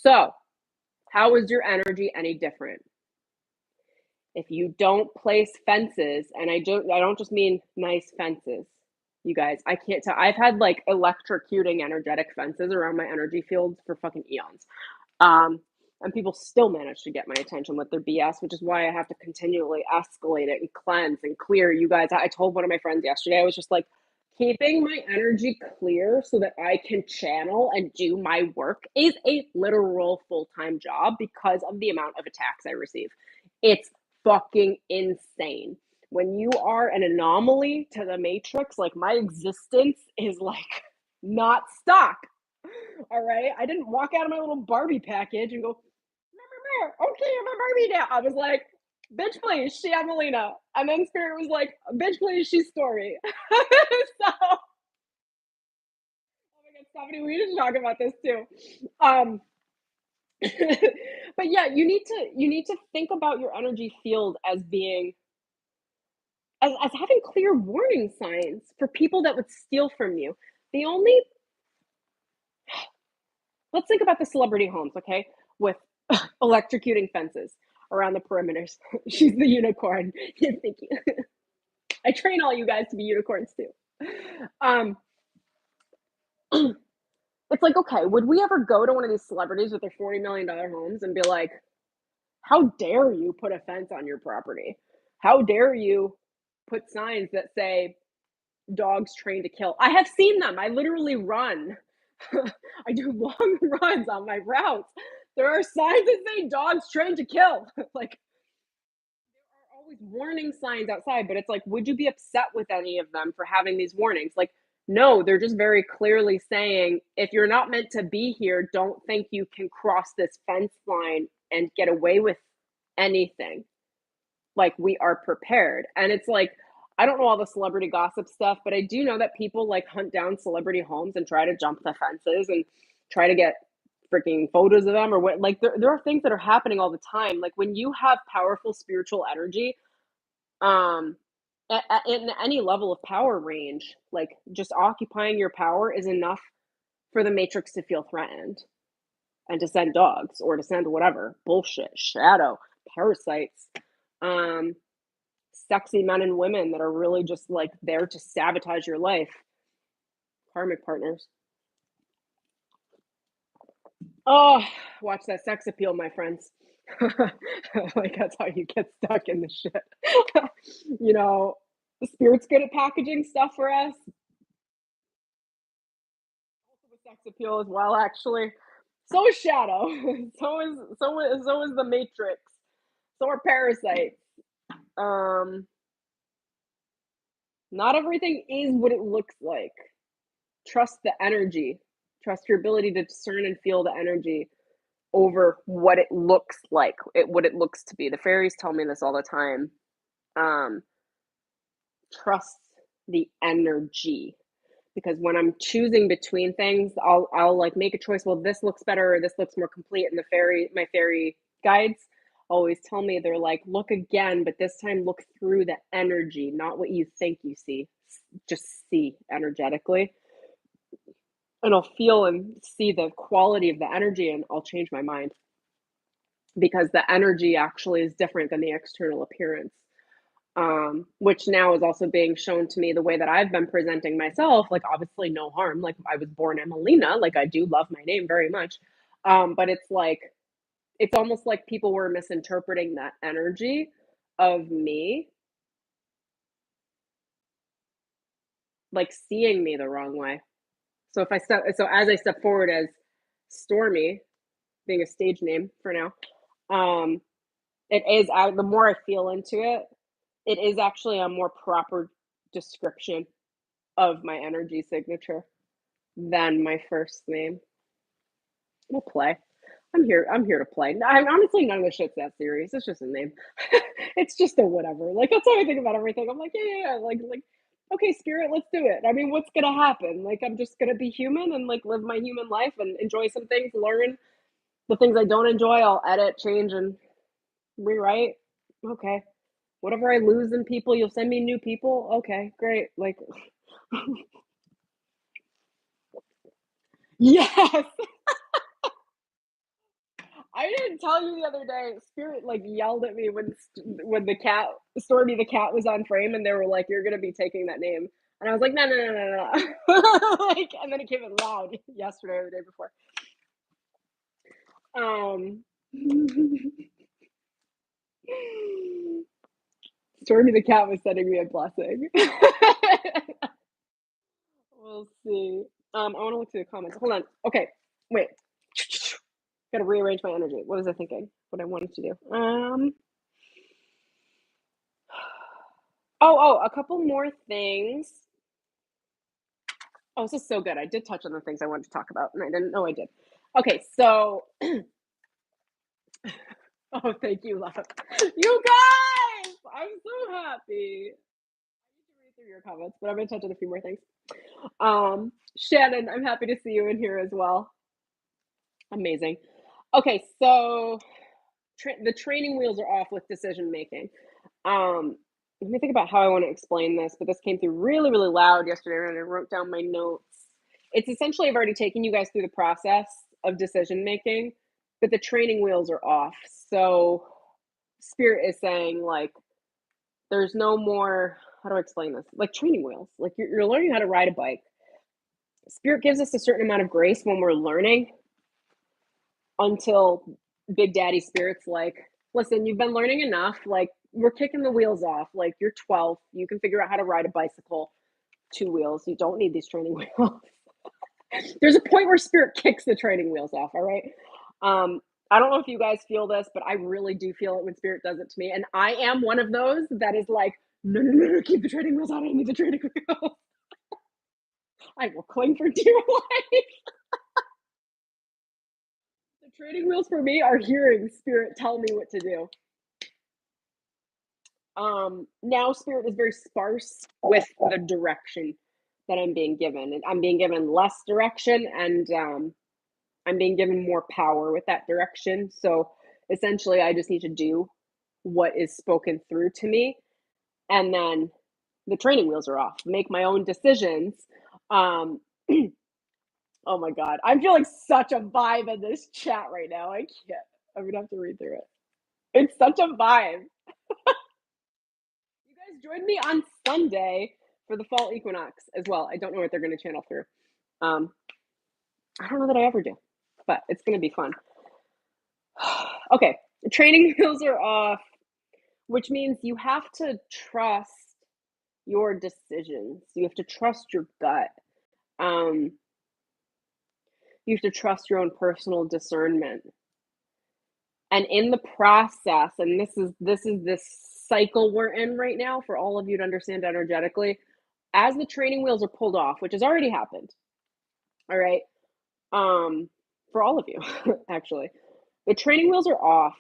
So, how is your energy any different? If you don't place fences, and I don't just mean nice fences, you guys, I can't tell. I've had like electrocuting energetic fences around my energy fields for fucking eons. And people still manage to get my attention with their BS, which is why I have to continually escalate it and cleanse and clear. You guys, I told one of my friends yesterday, I was just like, keeping my energy clear so that I can channel and do my work is a literal full-time job because of the amount of attacks I receive. It's fucking insane. When you are an anomaly to the matrix, like my existence is like not stock. All right. I didn't walk out of my little Barbie package and go, okay, I'm a Barbie now. I was like, bitch, please, she Emelina. And then Spirit was like, bitch, please, she's Story. So, oh my God, Stephanie, we need to talk about this too. But yeah, you need to think about your energy field as being as having clear warning signs for people that would steal from you. The only Let's think about the celebrity homes, okay? With electrocuting fences around the perimeters. She's the unicorn. Thank you. I train all you guys to be unicorns too. Um, it's like, okay, would we ever go to one of these celebrities with their $40 million homes and be like, how dare you put a fence on your property? How dare you put signs that say dogs trained to kill? I have seen them. I literally run. I do long runs on my routes. There are signs that say dogs trained to kill. Like, there are always warning signs outside, but it's like, would you be upset with any of them for having these warnings? Like, no, they're just very clearly saying, if you're not meant to be here, don't think you can cross this fence line and get away with anything. Like, we are prepared. And it's like, I don't know all the celebrity gossip stuff, but I do know that people like hunt down celebrity homes and try to jump the fences and try to get freaking photos of them or what. Like, there are things that are happening all the time. Like, when you have powerful spiritual energy, um in any level of power range, like just occupying your power is enough for the matrix to feel threatened and to send dogs or to send whatever bullshit, shadow, parasites, um sexy men and women that are really just like there to sabotage your life. karmic partners. Oh, watch that sex appeal, my friends. Like, that's how you get stuck in the shit. You know, the spirit's good at packaging stuff for us. Also with sex appeal as well, actually. So is Shadow. So is the Matrix. So are parasites. Um, not everything is what it looks like. Trust the energy. Trust your ability to discern and feel the energy over what it looks like, what it looks to be. The fairies tell me this all the time. Um, trust the energy, because when I'm choosing between things, I'll like make a choice. Well, this looks better, or this looks more complete. And my fairy guides always tell me, they're like, look again, but this time look through the energy, not what you think you see. Just see energetically, and I'll feel and see the quality of the energy, and I'll change my mind, because the energy actually is different than the external appearance. Which now is also being shown to me the way that I've been presenting myself. Like, obviously, no harm. Like, I was born Emelina. Like, I do love my name very much. But it's like, it's almost like people were misinterpreting that energy of me, like seeing me the wrong way. So as I step forward as Stormy, being a stage name for now, it is, the more I feel into it, it is actually a more proper description of my energy signature than my first name. We'll play. I'm here to play. I'm honestly, none of the shit's that serious. It's just a name. It's just a whatever. Like, that's how I think about everything. I'm like, yeah. Like, okay, spirit, let's do it. I mean, what's gonna happen? Like, I'm just gonna be human and like live my human life and enjoy some things, learn the things I don't enjoy. I'll edit, change, and rewrite. Okay. Whatever I lose in people, you'll send me new people. Okay, great. Like, yes. I didn't tell you the other day. Spirit like yelled at me when the cat Stormy the cat was on frame, and they were like, "You're gonna be taking that name," and I was like, "No, no, no, no, no!" Like, and then it came in loud yesterday or the day before. Stormy the cat was sending me a blessing. We'll see. I want to look through the comments. Hold on. Okay, wait. Got to rearrange my energy. What was I thinking? What I wanted to do? A couple more things. Oh, this is so good. I did touch on the things I wanted to talk about, and I didn't know I did. Okay, so oh, thank you, love. You guys, I'm so happy. I need to read through your comments, but I'm gonna touch on a few more things. Shannon, I'm happy to see you in here as well. Amazing. Okay, so the training wheels are off with decision making. Let me think about how I want to explain this, but this came through really, really loud yesterday, and I wrote down my notes. It's essentially, I've already taken you guys through the process of decision making, but the training wheels are off. So Spirit is saying, like, there's no more, how do I explain this? Like training wheels. Like, you're learning how to ride a bike. Spirit gives us a certain amount of grace when we're learning, until Big Daddy Spirit's like, listen, you've been learning enough. Like, we're kicking the wheels off. Like, you're 12. You can figure out how to ride a bicycle, 2 wheels. You don't need these training wheels. There's a point where Spirit kicks the training wheels off. All right. I don't know if you guys feel this, but I really do feel it when Spirit does it to me. And I am one of those that is like, no, no, no, no, keep the training wheels on. I need the training wheels. I will cling for dear life. The training wheels for me are hearing Spirit tell me what to do. Now Spirit is very sparse with the direction that I'm being given, and I'm being given less direction, and I'm being given more power with that direction. So essentially, I just need to do what is spoken through to me, and then the training wheels are off. Make my own decisions. Oh my God, I'm feeling such a vibe in this chat right now. I can't. I'm gonna have to read through it. It's such a vibe. You guys join me on Sunday for the fall equinox as well. I don't know what they're going to channel through. Um, I don't know that I ever do, but it's gonna be fun. Okay, the training wheels are off, which means you have to trust your decisions. You have to trust your gut. Um, you have to trust your own personal discernment. And in the process, and this cycle we're in right now for all of you to understand energetically, as the training wheels are pulled off, which has already happened, all right, um, for all of you, actually, the training wheels are off.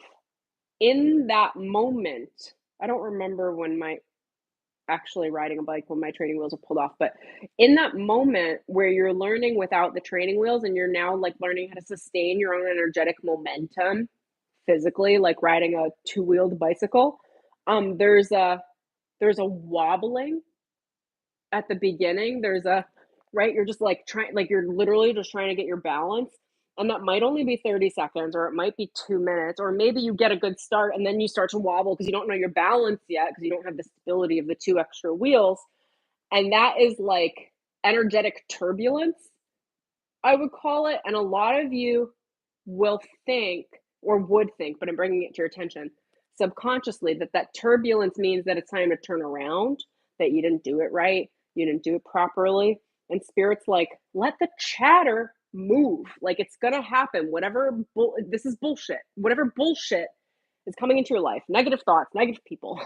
In that moment, I don't remember when my actually riding a bike when my training wheels are pulled off, but in that moment where you're learning without the training wheels and you're now like learning how to sustain your own energetic momentum physically, like riding a two-wheeled bicycle, there's a wobbling at the beginning. There's a right, you're just like trying like you're literally just trying to get your balance. And that might only be 30 seconds, or it might be 2 minutes, or maybe you get a good start and then you start to wobble because you don't know your balance yet, because you don't have the stability of the two extra wheels. And that is like energetic turbulence, I would call it. And a lot of you will think or would think, but I'm bringing it to your attention subconsciously, that that turbulence means that it's time to turn around, that you didn't do it right, you didn't do it properly. And spirit's like, let the chatter move. Like it's gonna happen. This is bullshit. Whatever bullshit is coming into your life, negative thoughts, negative people,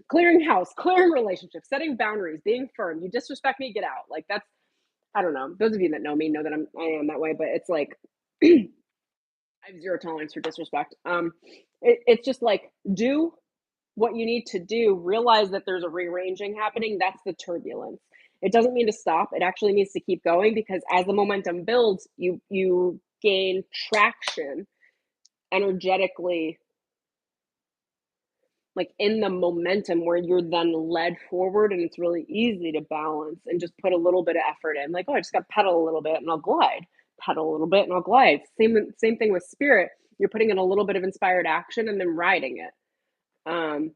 clearing house, clearing relationships, setting boundaries, being firm. You disrespect me, get out. Like that's, I don't know. Those of you that know me know that I am that way, but it's like I have zero tolerance for disrespect. It's just like do what you need to do. Realize that there's a rearranging happening. That's the turbulence. It doesn't mean to stop. It actually means to keep going, because as the momentum builds, you gain traction energetically, like in the momentum where you're then led forward, and it's really easy to balance and just put a little bit of effort in. Like, oh, I just got to pedal a little bit and I'll glide. Pedal a little bit and I'll glide. Same thing with spirit. You're putting in a little bit of inspired action and then riding it.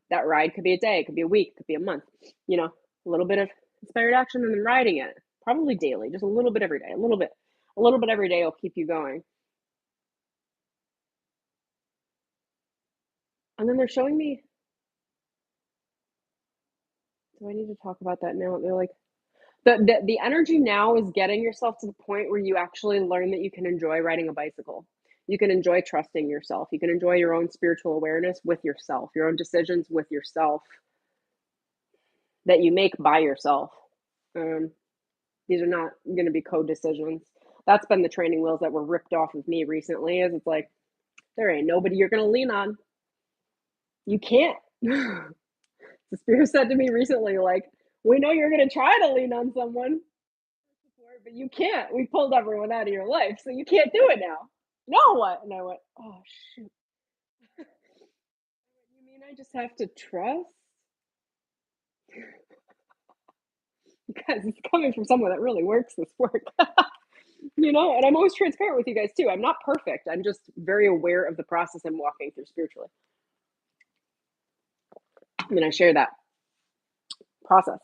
That ride could be a day, it could be a week, it could be a month. A little bit of inspired action and then riding it. Probably daily, just a little bit every day. A little bit every day will keep you going. And then they're showing me. Do I need to talk about that now? They're like, the energy now is getting yourself to the point where you actually learn that you can enjoy riding a bicycle. You can enjoy trusting yourself. You can enjoy your own spiritual awareness with yourself, your own decisions with yourself that you make by yourself. Um, these are not going to be co-decisions. That's been the training wheels that were ripped off of me recently. Is it's like there ain't nobody you're going to lean on. You can't. The spirit said to me recently, like, we know you're going to try to lean on someone, but you can't. We pulled everyone out of your life, so you can't do it now. No, what? And I went, oh shoot. You mean I just have to trust? Because it's coming from someone that really works this work. And I'm always transparent with you guys too. I'm not perfect. I'm just very aware of the process I'm walking through spiritually. And I share that process.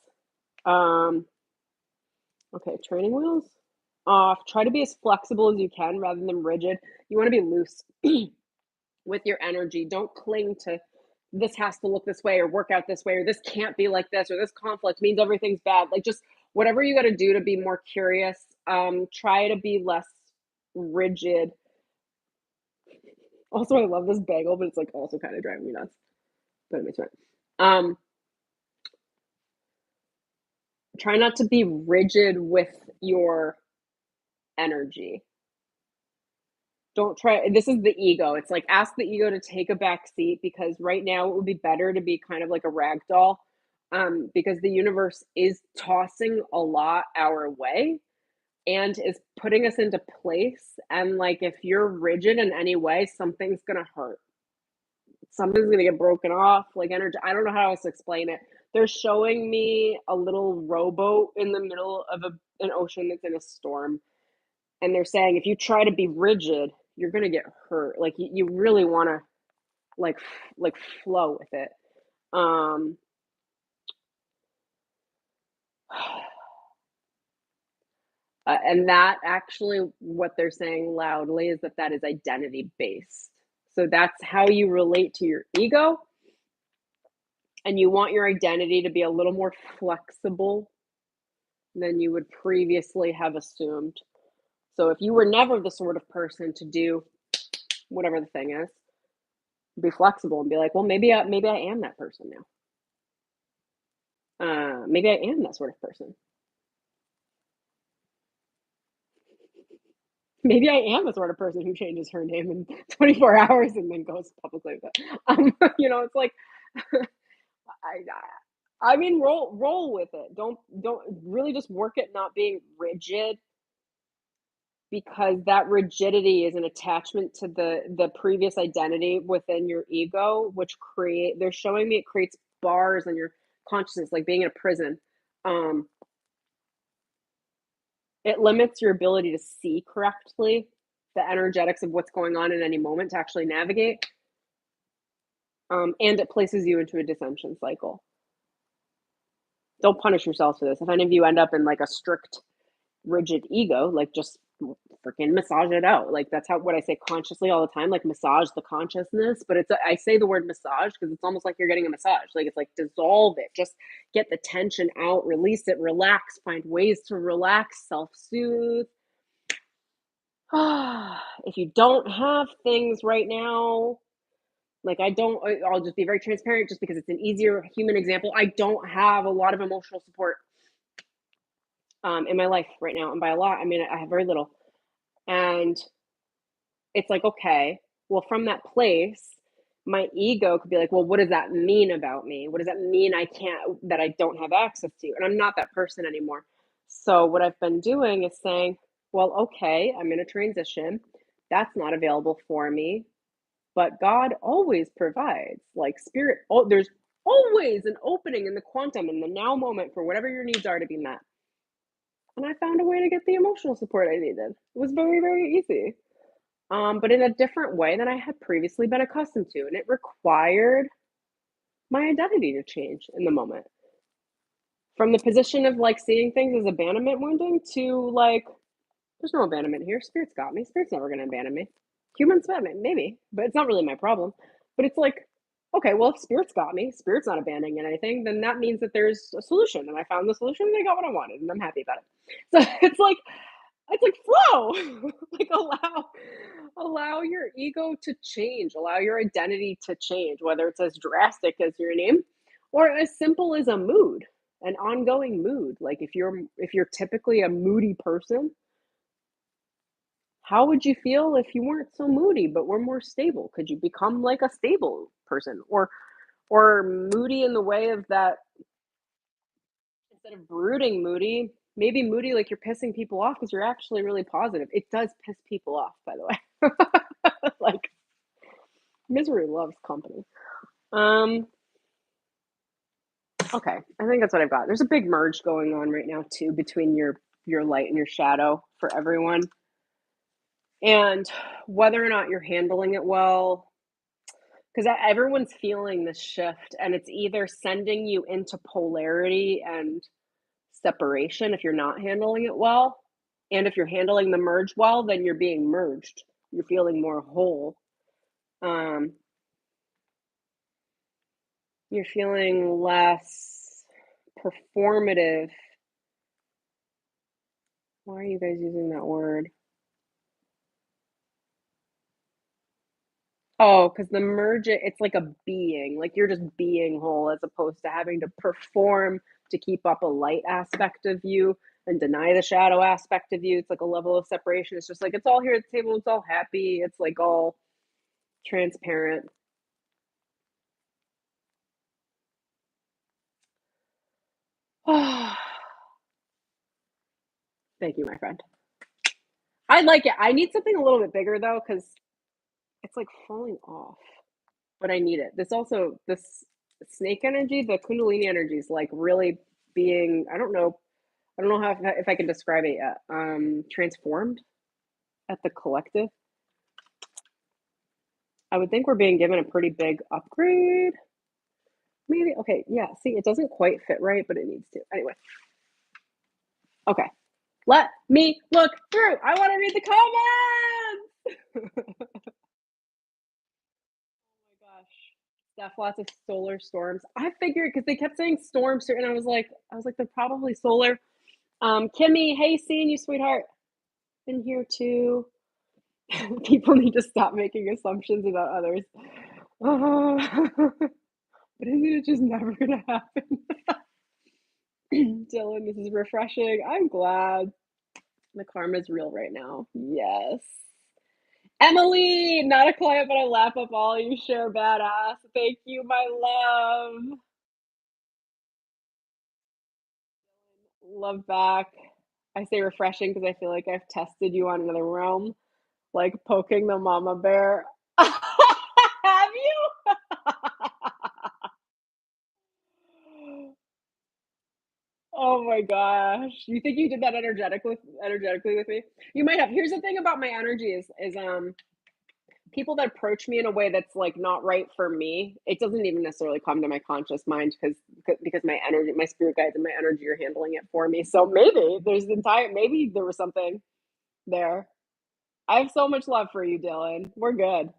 Okay, training wheels off. Try to be as flexible as you can rather than rigid. You want to be loose with your energy. Don't cling to this has to look this way or work out this way, or this can't be like this, or this conflict means everything's bad. Like just whatever you got to do to be more curious. Try to be less rigid. Also, I love this bagel, but it's like also kind of driving me nuts. But it makes sense. Try not to be rigid with your energy. Don't try. This is the ego. It's like ask the ego to take a back seat, because right now it would be better to be kind of like a rag doll, because the universe is tossing a lot our way and is putting us into place. And like if you're rigid in any way, something's gonna hurt. Something's gonna get broken off. Like energy. I don't know how else to explain it. They're showing me a little rowboat in the middle of an ocean that's in a storm, and they're saying if you try to be rigid, you're gonna get hurt. Like you really want to like flow with it. Um, And that actually, what they're saying loudly is that that is identity based. So that's how you relate to your ego. And you want your identity to be a little more flexible than you would previously have assumed. So if you were never the sort of person to do whatever the thing is, be flexible and be like, well, maybe I am that person now. Maybe I am that sort of person. Maybe I am the sort of person who changes her name in 24 hours and then goes publicly with it. It's like I mean, roll with it. Don't really just work at not being rigid because that rigidity is an attachment to the previous identity within your ego, which they're showing me it creates bars on your consciousness, like being in a prison. Um, it limits your ability to see correctly the energetics of what's going on in any moment to actually navigate. And it places you into a dissension cycle. Don't punish yourself for this. If any of you end up in like a strict, rigid ego, like just freaking massage it out. Like that's what I say consciously all the time, like massage the consciousness. But I say the word massage because it's almost like you're getting a massage. Like it's like dissolve it, just get the tension out, release it, relax, find ways to relax, self-soothe. If you don't have things right now, like I'll just be very transparent just because it's an easier human example. I don't have a lot of emotional support in my life right now. And by a lot, I mean, I have very little. And it's like, okay, well, from that place, my ego could be like, well, what does that mean about me? What does that mean that I don't have access to? And I'm not that person anymore. So what I've been doing is saying, well, okay, I'm in a transition. That's not available for me. But God always provides, like spirit. Oh, there's always an opening in the quantum in the now moment for whatever your needs are to be met. And I found a way to get the emotional support I needed. It was very, very easy, but in a different way than I had previously been accustomed to. And it required my identity to change in the moment. From the position of like seeing things as abandonment wounding to like, there's no abandonment here. Spirit's got me. Spirit's never going to abandon me. Humans, maybe, but it's not really my problem. But it's like, okay, well, if spirit's got me, spirit's not abandoning anything, then that means that there's a solution. And I found the solution and I got what I wanted and I'm happy about it. So it's like flow. Like allow your ego to change, allow your identity to change, whether it's as drastic as your name or as simple as a mood, an ongoing mood. Like if you're typically a moody person, how would you feel if you weren't so moody but were more stable? Could you become like a stable person or moody in the way of that instead of brooding moody, maybe moody like you're pissing people off because you're actually really positive. It does piss people off, by the way. Like misery loves company. Okay, I think that's what I've got. There's a big merge going on right now too between your light and your shadow for everyone. And whether or not you're handling it well, because everyone's feeling this shift and it's either sending you into polarity and separation if you're not handling it well. And if you're handling the merge well, then you're being merged. You're feeling more whole. You're feeling less performative. Why are you guys using that word? Oh, because the merge, it's like a being, like you're just being whole as opposed to having to perform to keep up a light aspect of you and deny the shadow aspect of you. It's like a level of separation. It's just like it's all here at the table, it's all happy, it's like all transparent. Thank you, my friend. I like it. I need something a little bit bigger though, because it's like falling off. But I need it. This snake energy, the Kundalini energy is like really being, I don't know how if I can describe it yet. Transformed at the collective. I would think we're being given a pretty big upgrade. Maybe. Okay. Yeah. See, it doesn't quite fit right, but it needs to. Anyway. Okay. Let me look through. I want to read the comments. Oh my gosh. Steph, lots of solar storms. I figured because they kept saying storms, and I was like, they're probably solar. Kimmy, hey, seeing you, sweetheart. Been here too. People need to stop making assumptions about others. But isn't it just never gonna happen? Dylan, this is refreshing. I'm glad. The karma's real right now. Yes. Emily, not a client, but I laugh up all you share, badass. Thank you, my love. Love back. I say refreshing because I feel like I've tested you on another realm, like poking the mama bear. Have you? Oh my gosh. You think you did that energetically with me? You might have. Here's the thing about my energy is people that approach me in a way that's like not right for me, it doesn't even necessarily come to my conscious mind because my energy, my spirit guides and my energy are handling it for me. So maybe there was something there. I have so much love for you, Dylan. We're good.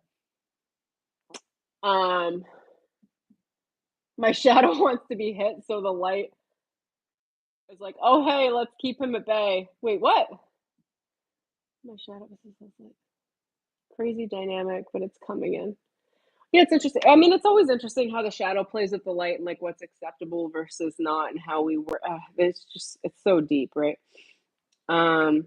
Um, my shadow wants to be hit, so the light is like, oh hey, let's keep him at bay. Wait, what? My shadow this is like crazy dynamic, but it's coming in. Yeah, it's interesting. I mean, it's always interesting how the shadow plays with the light and like what's acceptable versus not, and how we were. It's so deep, right? Um,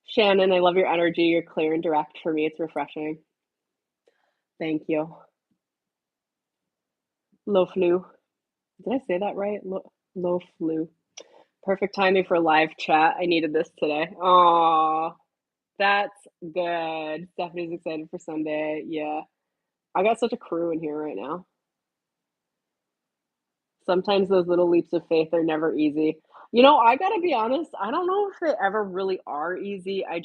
Shannon, I love your energy. You're clear and direct for me. It's refreshing. Thank you. Low flu. Did I say that right? Low flu. Perfect timing for live chat. I needed this today. Aw, that's good. Stephanie's excited for Sunday. Yeah. I got such a crew in here right now. Sometimes those little leaps of faith are never easy. I gotta be honest, I don't know if they ever really are easy. I've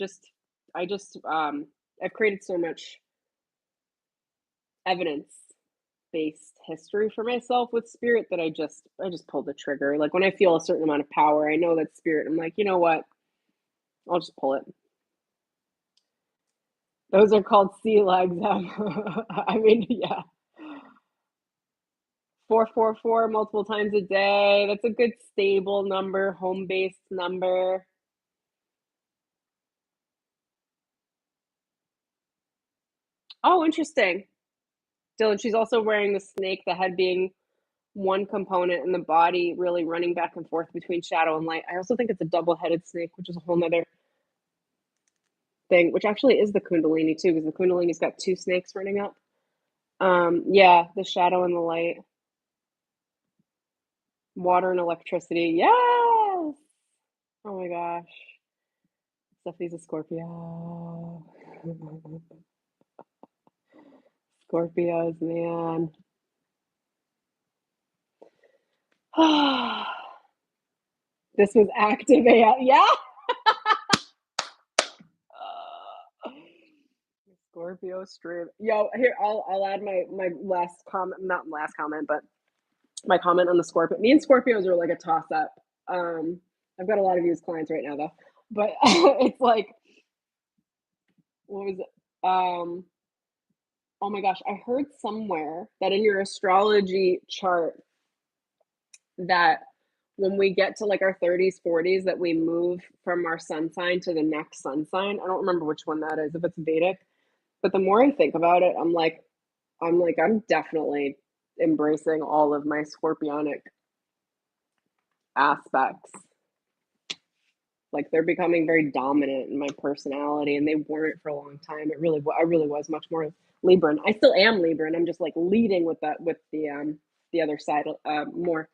created so much evidence-based history for myself with spirit that I just pulled the trigger. Like when I feel a certain amount of power, I know that spirit. I'm like, you know what? I'll just pull it. Those are called sea legs. I mean, yeah. 444 multiple times a day. That's a good stable number, home-based number. Oh, interesting. Dylan, she's also wearing the snake, the head being one component and the body really running back and forth between shadow and light. I also think it's a double-headed snake, which is a whole nother thing, which actually is the Kundalini too, because the Kundalini's got two snakes running up. Yeah, the shadow and the light. Water and electricity. Yes! Oh my gosh. Stephanie's a Scorpio. Scorpios, man. This was active AF. Yeah. Scorpio stream. Yo, here I'll add my last comment, not last comment, but my comment on the Scorpio. Me and Scorpios are like a toss up. I've got a lot of you as clients right now though, but it's like, what was it? Oh my gosh, I heard somewhere that in your astrology chart that when we get to like our 30s, 40s, that we move from our sun sign to the next sun sign. I don't remember which one that is, if it's Vedic. But the more I think about it, I'm definitely embracing all of my scorpionic aspects. Like they're becoming very dominant in my personality, and they weren't for a long time. I really was much more Libran. I still am Libran. I'm just like leading with the other side more.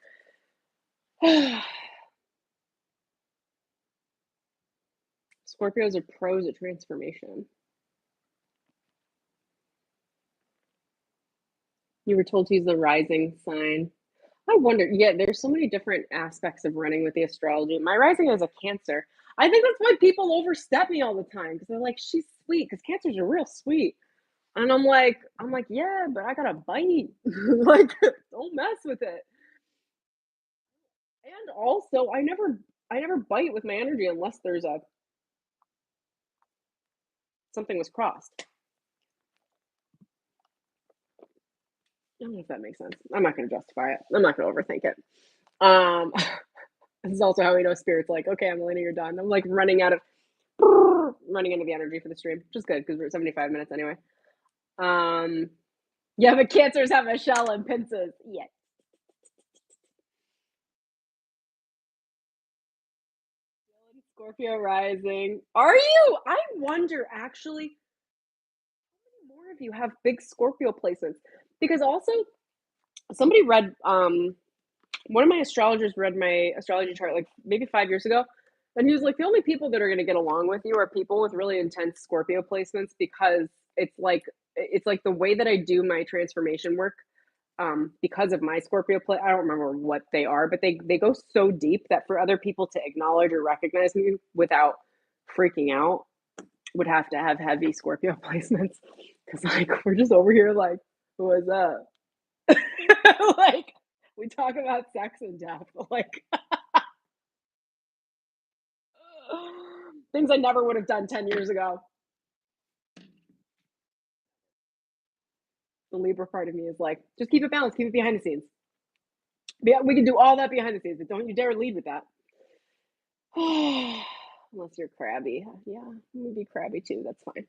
Scorpios are pros at transformation. You were told to use the rising sign. I wonder, yeah, there's so many different aspects of running with the astrology. My rising is a Cancer. I think that's why people overstep me all the time because they're like, she's sweet, because Cancers are real sweet. And I'm like, yeah, but I got a bite. Like, don't mess with it. And also, I never bite with my energy unless there's a something was crossed. I don't know if that makes sense. I'm not gonna justify it. I'm not gonna overthink it. Um, this is also how we know spirit's like, okay, Emelina, you're done. I'm like running out of running into the energy for the stream, which is good because we're at 75 minutes anyway. Yeah, but cancers have a shell and pincers. Yeah. Scorpio rising. Are you? I wonder actually, how many more of you have big Scorpio placements? Because also somebody read one of my astrologers read my astrology chart like maybe 5 years ago. And he was like, the only people that are going to get along with you are people with really intense Scorpio placements because it's like the way that I do my transformation work, because of my Scorpio play. I don't remember what they are, but they go so deep that for other people to acknowledge or recognize me without freaking out would have to have heavy Scorpio placements. Because like we're just over here like, what's up? Like we talk about sex and death, like things I never would have done 10 years ago. The Libra part of me is like, just keep it balanced, keep it behind the scenes. Yeah, we can do all that behind the scenes, but don't you dare lead with that. Unless you're crabby. Yeah, maybe crabby too. That's fine.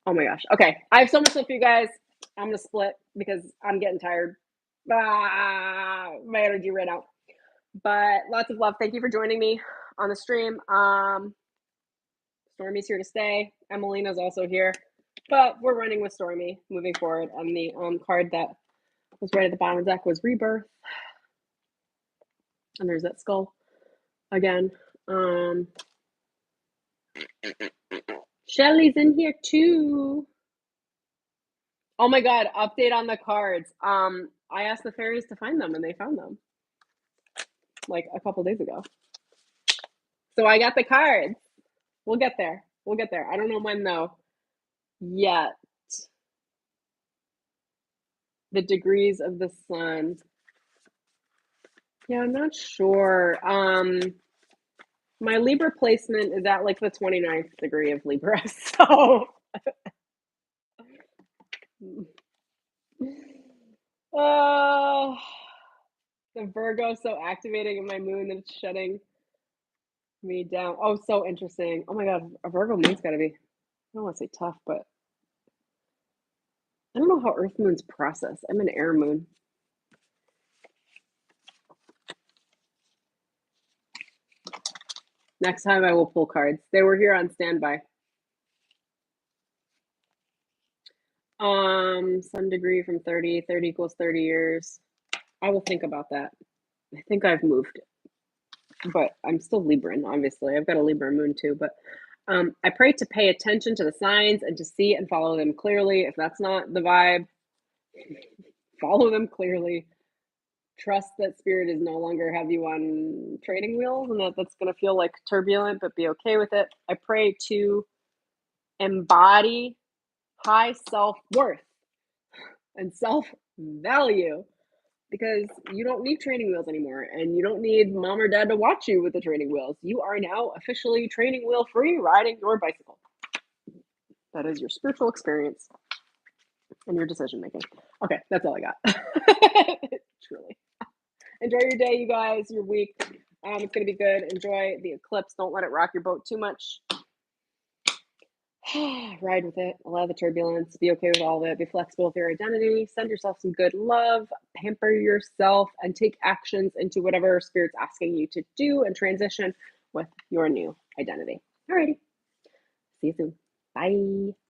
Oh my gosh. Okay, I have so much stuff for you guys. I'm gonna split because I'm getting tired. My energy ran out. But lots of love. Thank you for joining me on the stream. Stormy's here to stay. Emelina's also here. But we're running with Stormy moving forward. And the card that was right at the bottom of the deck was Rebirth. And there's that skull again. Shelly's in here too. Oh my god, update on the cards. I asked the fairies to find them and they found them like a couple days ago. So I got the cards. We'll get there. We'll get there. I don't know when though. Yet. The degrees of the sun. Yeah, I'm not sure. My Libra placement is at like the 29th degree of Libra. So the Virgo so activating in my moon that it's shutting me down. Oh, so interesting. Oh my god, a Virgo moon's gotta be, I don't want to say tough, but I don't know how Earth moons process. I'm an air moon. Next time I will pull cards. They were here on standby. Sun degree from 30. 30 equals 30 years. I will think about that. I think I've moved, but I'm still Libran, obviously. I've got a Libra moon too, but I pray to pay attention to the signs and to see and follow them clearly. If that's not the vibe, follow them clearly. Trust that spirit is no longer have you on training wheels and that's going to feel like turbulent, but be okay with it. I pray to embody high self-worth and self-value because you don't need training wheels anymore and you don't need mom or dad to watch you with the training wheels. You are now officially training wheel free riding your bicycle. That is your spiritual experience and your decision making. Okay, that's all I got. Truly. Enjoy your day, you guys, your week. It's going to be good. Enjoy the eclipse. Don't let it rock your boat too much. Ride with it. Allow the turbulence. Be okay with all of it. Be flexible with your identity. Send yourself some good love. Pamper yourself and take actions into whatever spirit's asking you to do and transition with your new identity. Alrighty. See you soon. Bye.